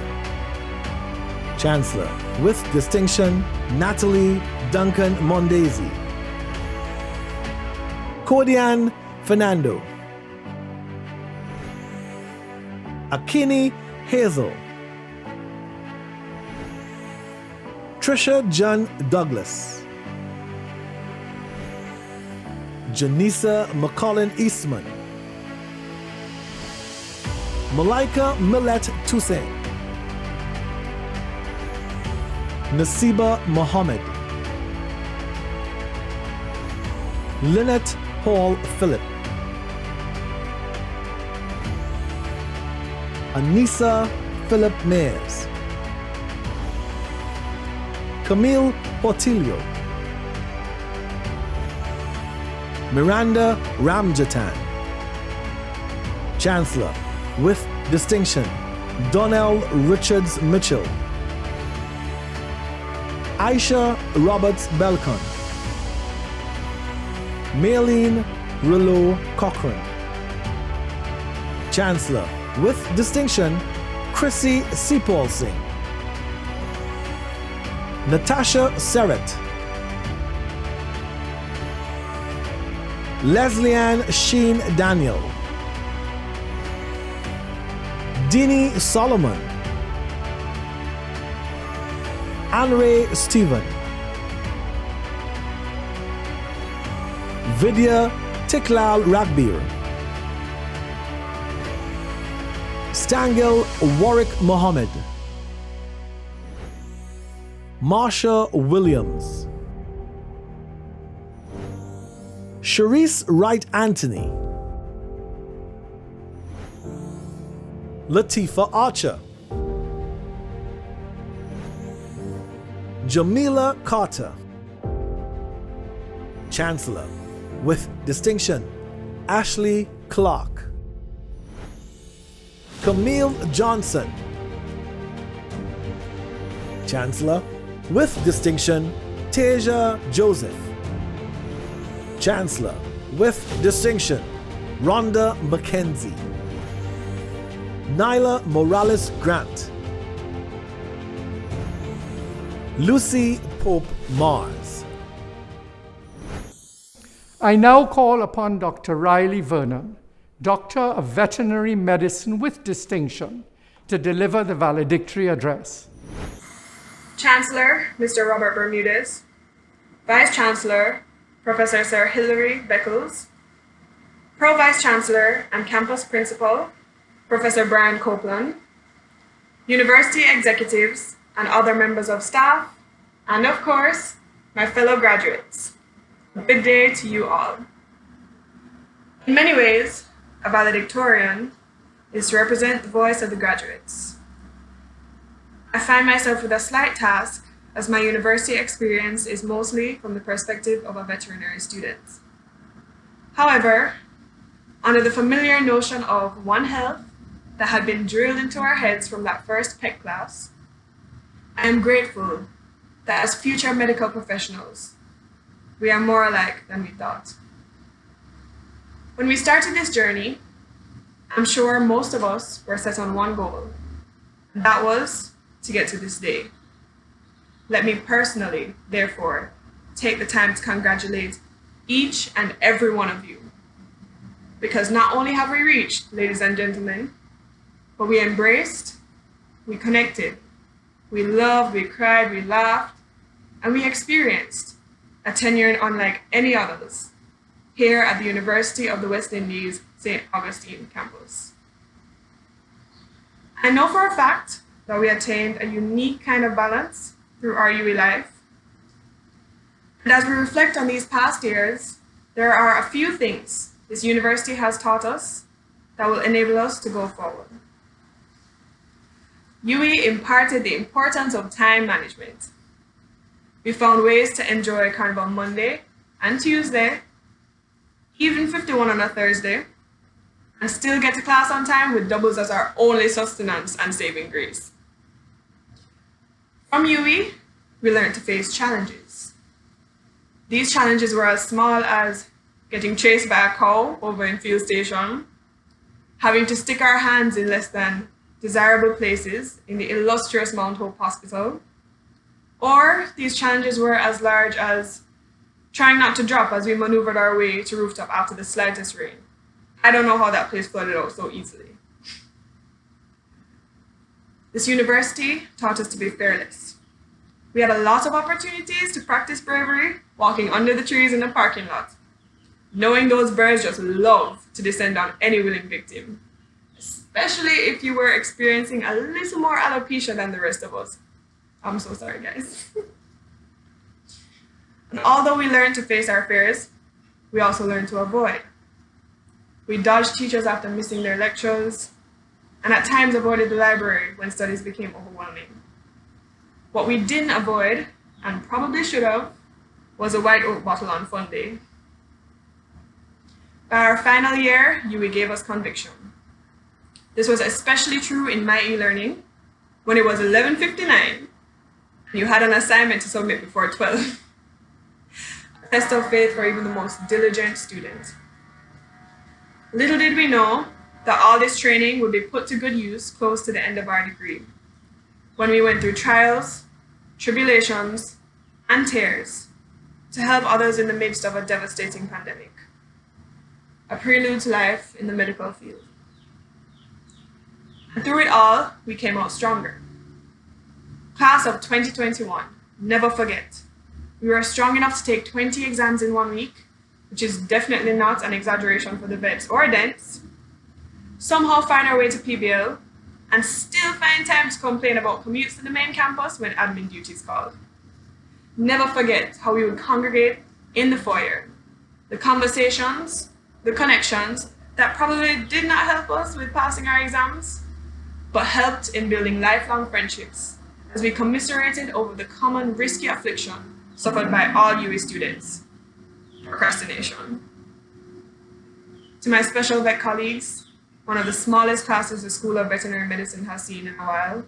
Chancellor, with distinction, Natalie Duncan Mondesi. Kodian Fernando. Akini Hazel. Trisha John Douglas. Janisa McCollin Eastman. Malaika Millet Toussaint. Nasiba Mohammed. Lynette Paul Phillip. Anissa Philip Mayers. Camille Portillo. Miranda Ramjatan. Chancellor, with distinction, Donnell Richards Mitchell. Aisha Roberts Belcon. Maylene Rillo Cochran. Chancellor, with distinction, Chrissy Sipol Singh. Natasha Serrett. Lesley-Ann Sheen Daniel. Dini Solomon. Anne-Ray Stephen. Vidya Tiklal Ragbir. Stangel Warwick Mohammed. Marsha Williams. Sharice Wright Anthony. Latifa Archer. Jamila Carter. Chancellor, with distinction, Ashley Clark. Camille Johnson. Chancellor, with distinction, Tasia Joseph. Chancellor, with distinction, Rhonda McKenzie. Nyla Morales Grant. Lucy Pope Mars. I now call upon Dr. Riley Vernon, Doctor of Veterinary Medicine with distinction, to deliver the valedictory address. Chancellor, Mr. Robert Bermudez, Vice Chancellor, Professor Sir Hilary Beckles, Pro Vice Chancellor and Campus Principal, Professor Brian Copeland, university executives and other members of staff, and of course, my fellow graduates. Good day to you all. In many ways, a valedictorian is to represent the voice of the graduates. I find myself with a slight task as my university experience is mostly from the perspective of a veterinary student. However, under the familiar notion of One Health that had been drilled into our heads from that first PEC class, I am grateful that as future medical professionals, we are more alike than we thought. When we started this journey, I'm sure most of us were set on one goal, and that was to get to this day. Let me personally, therefore, take the time to congratulate each and every one of you. Because not only have we reached, ladies and gentlemen, but we embraced, we connected, we loved, we cried, we laughed, and we experienced a tenure unlike any others here at the University of the West Indies, St. Augustine campus. I know for a fact that we attained a unique kind of balance through our UWI life. And as we reflect on these past years, there are a few things this university has taught us that will enable us to go forward. UWI imparted the importance of time management. We found ways to enjoy Carnival Monday and Tuesday, even 51 on a Thursday, and still get to class on time with doubles as our only sustenance and saving grace. From UWI, we learned to face challenges. These challenges were as small as getting chased by a cow over in field station, having to stick our hands in less than desirable places in the illustrious Mount Hope Hospital, or these challenges were as large as trying not to drop as we maneuvered our way to rooftop after the slightest rain. I don't know how that place flooded out so easily. This university taught us to be fearless. We had a lot of opportunities to practice bravery, walking under the trees in the parking lot, knowing those birds just love to descend on any willing victim, especially if you were experiencing a little more alopecia than the rest of us. I'm so sorry, guys. And although we learned to face our fears, we also learned to avoid. We dodged teachers after missing their lectures, and at times avoided the library when studies became overwhelming. What we didn't avoid, and probably should have, was a white oak bottle on fun day. By our final year, UWI gave us conviction. This was especially true in my e-learning, when it was 11:59, and you had an assignment to submit before 12. A test of faith for even the most diligent student. Little did we know that all this training would be put to good use close to the end of our degree, when we went through trials, tribulations, and tears to help others in the midst of a devastating pandemic. A prelude to life in the medical field. And through it all, we came out stronger. Class of 2021, never forget. We were strong enough to take 20 exams in 1 week, which is definitely not an exaggeration for the vets or dents, somehow find our way to PBL, and still find time to complain about commutes to the main campus when admin duties called. Never forget how we would congregate in the foyer, the conversations, the connections that probably did not help us with passing our exams, but helped in building lifelong friendships as we commiserated over the common risky affliction suffered by all UWI students, procrastination. To my special vet colleagues, one of the smallest classes the School of Veterinary Medicine has seen in a while,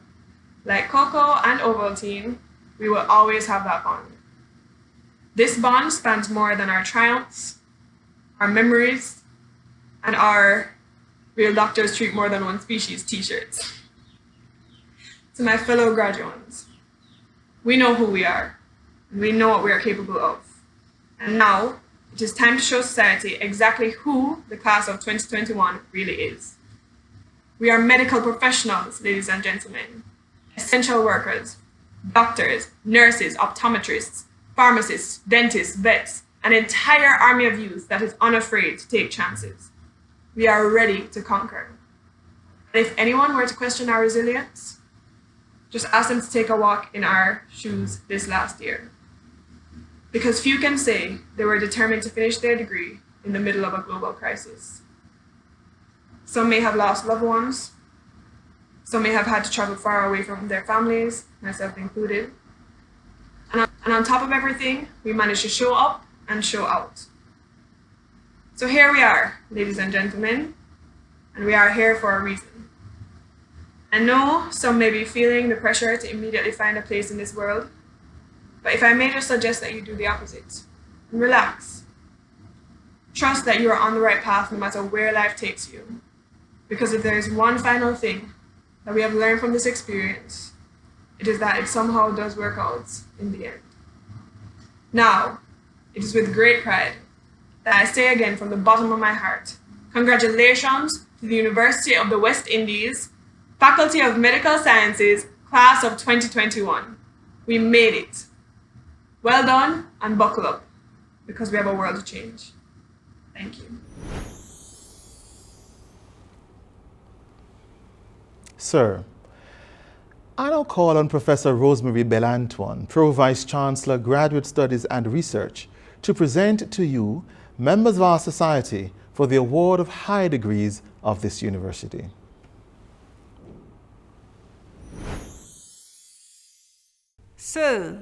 like Coco and Ovaltine, we will always have that bond. This bond spans more than our triumphs, our memories, and our "Real Doctors Treat More Than One Species" t-shirts. To my fellow graduates, we know who we are, and we know what we are capable of. And now, it is time to show society exactly who the class of 2021 really is. We are medical professionals, ladies and gentlemen, essential workers, doctors, nurses, optometrists, pharmacists, dentists, vets, an entire army of youth that is unafraid to take chances. We are ready to conquer. And if anyone were to question our resilience, just ask them to take a walk in our shoes this last year. Because few can say they were determined to finish their degree in the middle of a global crisis. Some may have lost loved ones. Some may have had to travel far away from their families, myself included. And on top of everything, we managed to show up and show out. So here we are, ladies and gentlemen, and we are here for a reason. I know some may be feeling the pressure to immediately find a place in this world, but if I may just suggest that you do the opposite, and relax. Trust that you are on the right path no matter where life takes you. Because if there is one final thing that we have learned from this experience, it is that it somehow does work out in the end. Now, it is with great pride that I say again from the bottom of my heart, congratulations to the University of the West Indies, Faculty of Medical Sciences, Class of 2021. We made it. Well done and buckle up, because we have a world to change. Thank you. Sir, I now call on Professor Rosemary Belantoine, Pro-Vice Chancellor, Graduate Studies and Research, to present to you members of our society for the award of high degrees of this university. So,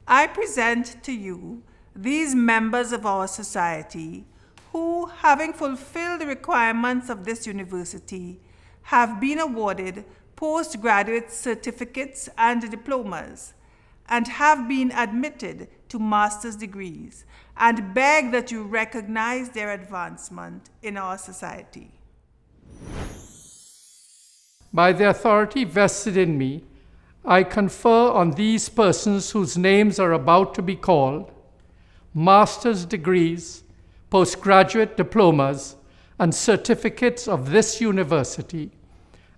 I present to you these members of our society who, having fulfilled the requirements of this university, have been awarded postgraduate certificates and diplomas, and have been admitted to master's degrees, and beg that you recognize their advancement in our society. By the authority vested in me, I confer on these persons whose names are about to be called master's degrees, postgraduate diplomas, and certificates of this university,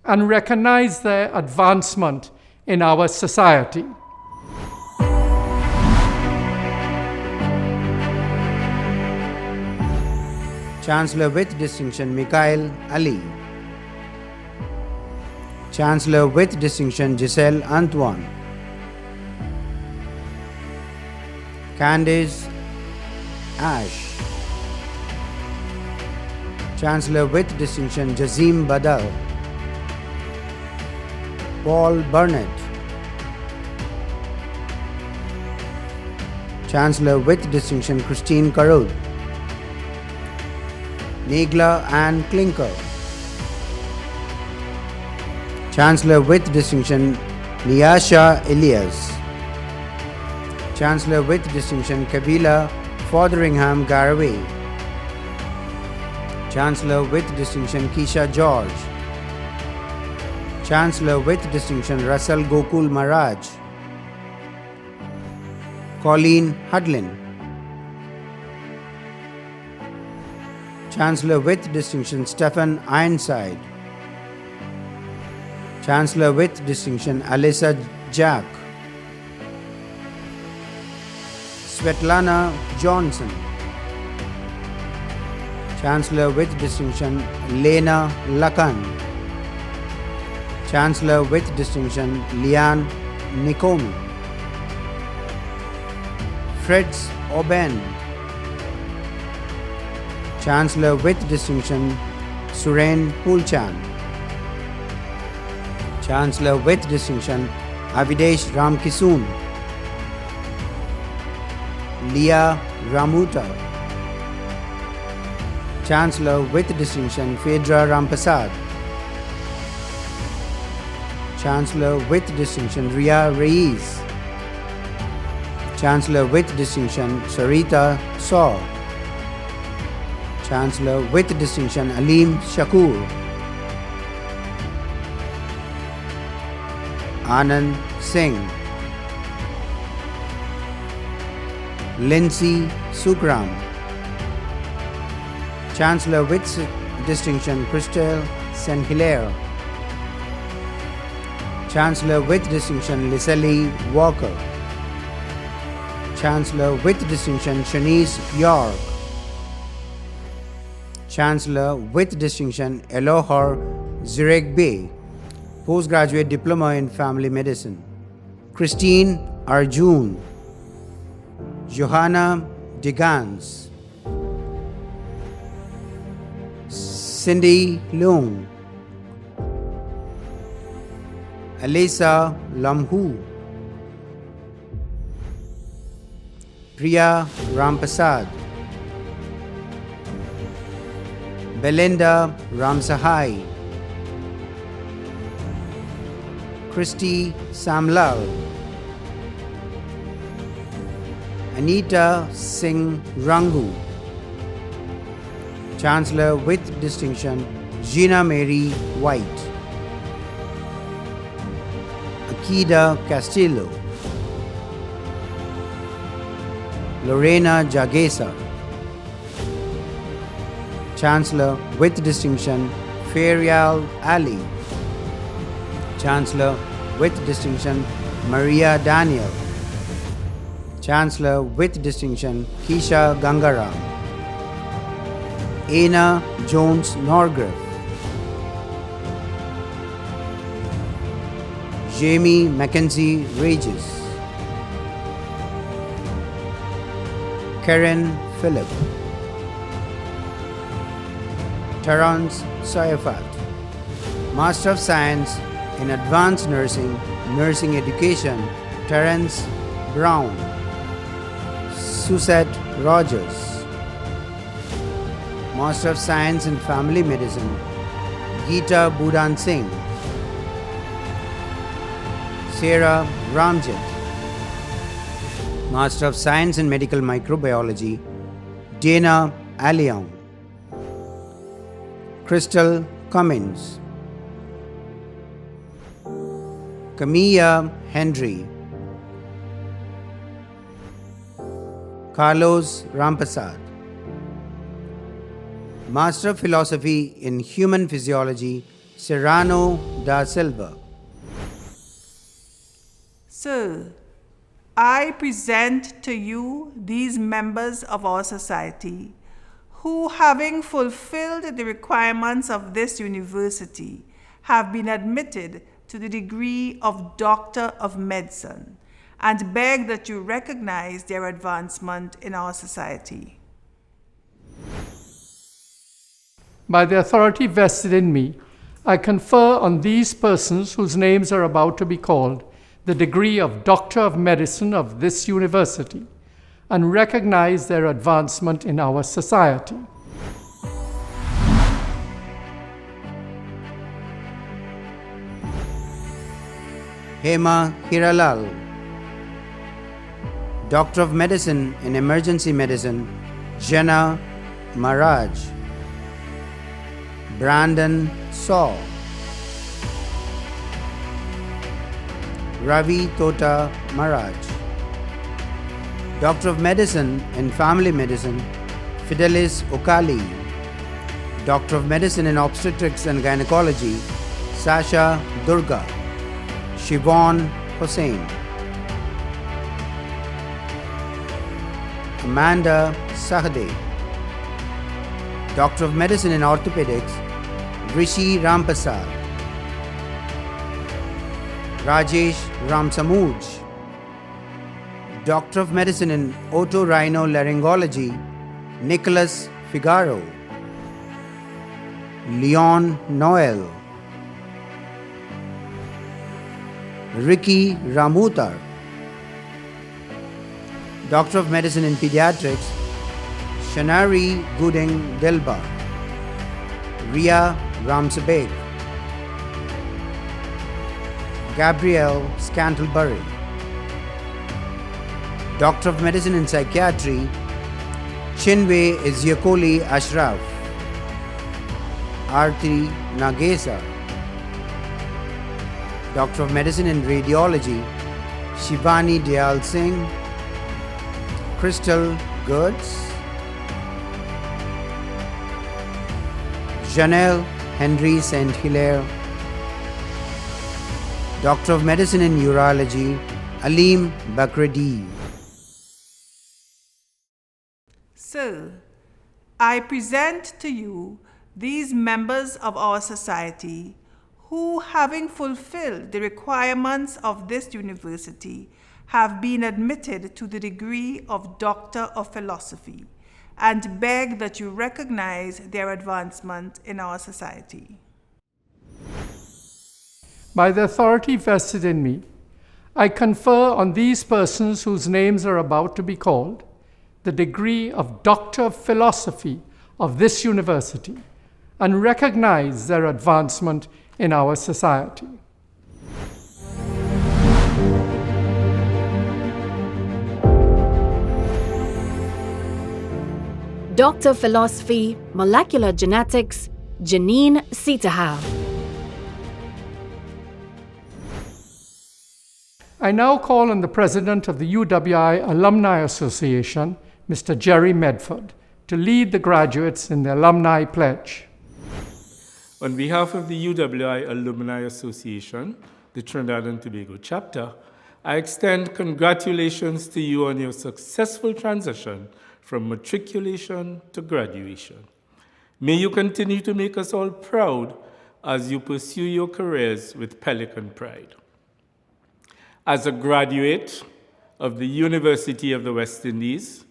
and recognize their advancement in our society. Chancellor with Distinction Mikhail Ali. Chancellor with Distinction Giselle Antoine. Candice Ash. Chancellor with Distinction Jazim Badal. Paul Burnett. Chancellor with Distinction Christine Karud. Nigla Ann Klinker. Chancellor with Distinction Niasha Elias. Chancellor with Distinction Kabila Fotheringham Garaway. Chancellor with Distinction Keisha George. Chancellor with Distinction Russell Gokul Maharaj. Colleen Hudlin. Chancellor with Distinction Stephen Ironside. Chancellor with Distinction Alyssa Jack. Svetlana Johnson. Chancellor with Distinction Lena Lakan. Chancellor with Distinction Liane Nikomi. Fritz Oben. Chancellor with Distinction Suren Pulchan. Chancellor with Distinction Avidesh Ramkisoon. Leah Ramuta. Chancellor with Distinction Phaedra Rampasad. Chancellor with Distinction Ria Reis. Chancellor with Distinction Sarita Saw. Chancellor with Distinction Aleem Shakur. Anand Singh. Lindsay Sukram. Chancellor with Distinction Christelle Saint-Hilaire. Chancellor with Distinction Lisely Walker. Chancellor with Distinction Shanice York. Chancellor with Distinction Elohor Ziregbe, Postgraduate Diploma in Family Medicine. Christine Arjun. Johanna Digans. Cindy Leung. Alisa Lamhu. Priya Rampasad. Belinda Ramsahai. Christy Samlal. Anita Singh Rangu. Chancellor with Distinction Gina Mary White. Akida Castillo. Lorena Jagesa. Chancellor with Distinction Ferial Ali. Chancellor with Distinction Maria Daniel. Chancellor with Distinction Keisha Gangaram. Anna Jones Norgriff. Jamie Mackenzie Regis. Karen Phillip. Terence Sayafat. Master of Science in Advanced Nursing, Nursing Education, Terence Brown. Suzette Rogers. Master of Science in Family Medicine, Geeta Budan Singh. Sarah Ramjet. Master of Science in Medical Microbiology, Dana Alion. Crystal Cummins. Camilla Henry. Carlos Rampasad. Master of Philosophy in Human Physiology, Serrano da Silva. Sir, I present to you these members of our society who, having fulfilled the requirements of this university, have been admitted to the degree of Doctor of Medicine, and beg that you recognize their advancement in our society. By the authority vested in me, I confer on these persons whose names are about to be called the degree of Doctor of Medicine of this university, and recognize their advancement in our society. Hema Hiralal. Doctor of Medicine in Emergency Medicine, Jenna Maraj. Brandon Saw. Ravi Tota Maraj. Doctor of Medicine in Family Medicine, Fidelis Okali. Doctor of Medicine in Obstetrics and Gynecology, Sasha Durga. Shivon Hossain. Amanda Sahde. Doctor of Medicine in Orthopedics, Rishi Rampasad. Rajesh Ramsamuj. Doctor of Medicine in Otorhinolaryngology, Nicholas Figaro. Leon Noel. Ricky Ramutar. Doctor of Medicine in Pediatrics, Shanari Gooding Dilbar. Ria Ramsabek. Gabrielle Scantlebury. Doctor of Medicine in Psychiatry, Chinwe Ezeokoli Ashraf. Arti Nagesa. Doctor of Medicine in Radiology, Shivani Dayal Singh. Crystal Goods. Janelle Henry St. Hilaire. Doctor of Medicine in Urology, Aleem Bakradi. So, I present to you these members of our society who, having fulfilled the requirements of this university, have been admitted to the degree of Doctor of Philosophy, and beg that you recognize their advancement in our society. By the authority vested in me, I confer on these persons whose names are about to be called the degree of Doctor of Philosophy of this university, and recognize their advancement in our society. Doctor of Philosophy, Molecular Genetics, Janine Sitahav. I now call on the President of the UWI Alumni Association, Mr. Jerry Medford, to lead the graduates in the Alumni Pledge. On behalf of the UWI Alumni Association, the Trinidad and Tobago chapter, I extend congratulations to you on your successful transition from matriculation to graduation. May you continue to make us all proud as you pursue your careers with Pelican pride. As a graduate of the University of the West Indies,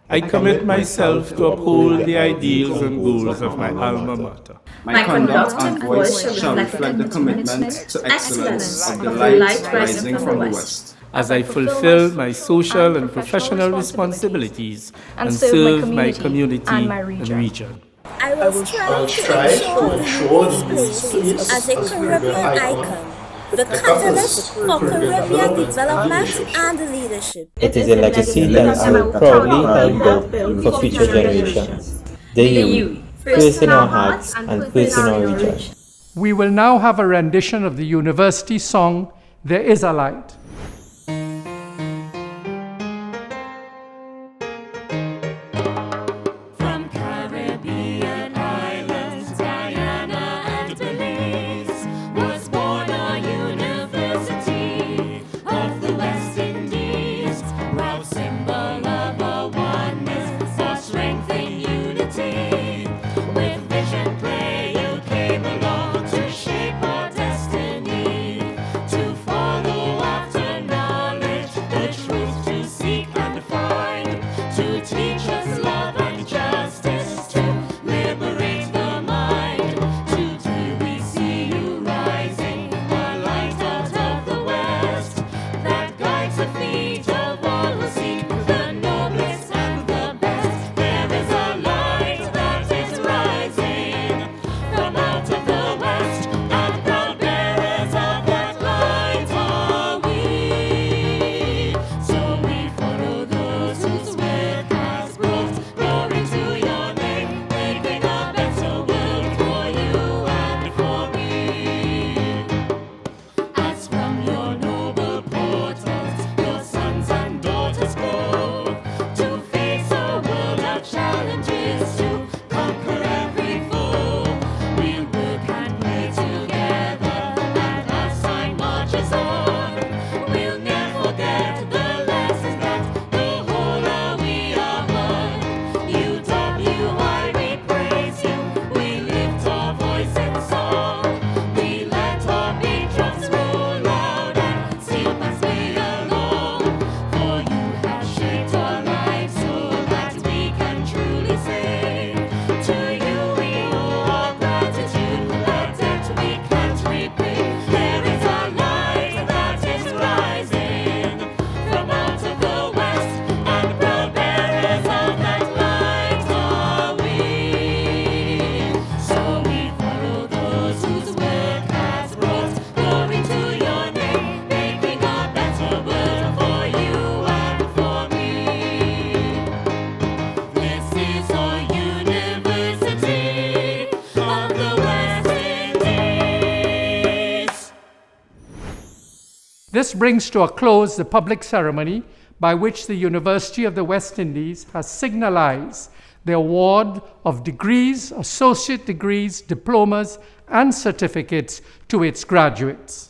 I commit myself to uphold the ideals and goals of my alma mater. My conduct and voice shall reflect the commitment to excellence of the light rising from the West. As I fulfill my social and professional responsibilities and serve my community and region. I will strive to ensure this place as a Caribbean icon, the catalyst for Caribbean development and leadership. It is a legacy that I will proudly help build for future generations. The youth, first in our hearts and first in our region. We will now have a rendition of the university song, There Is a Light. This brings to a close the public ceremony by which the University of the West Indies has signalized the award of degrees, associate degrees, diplomas, and certificates to its graduates.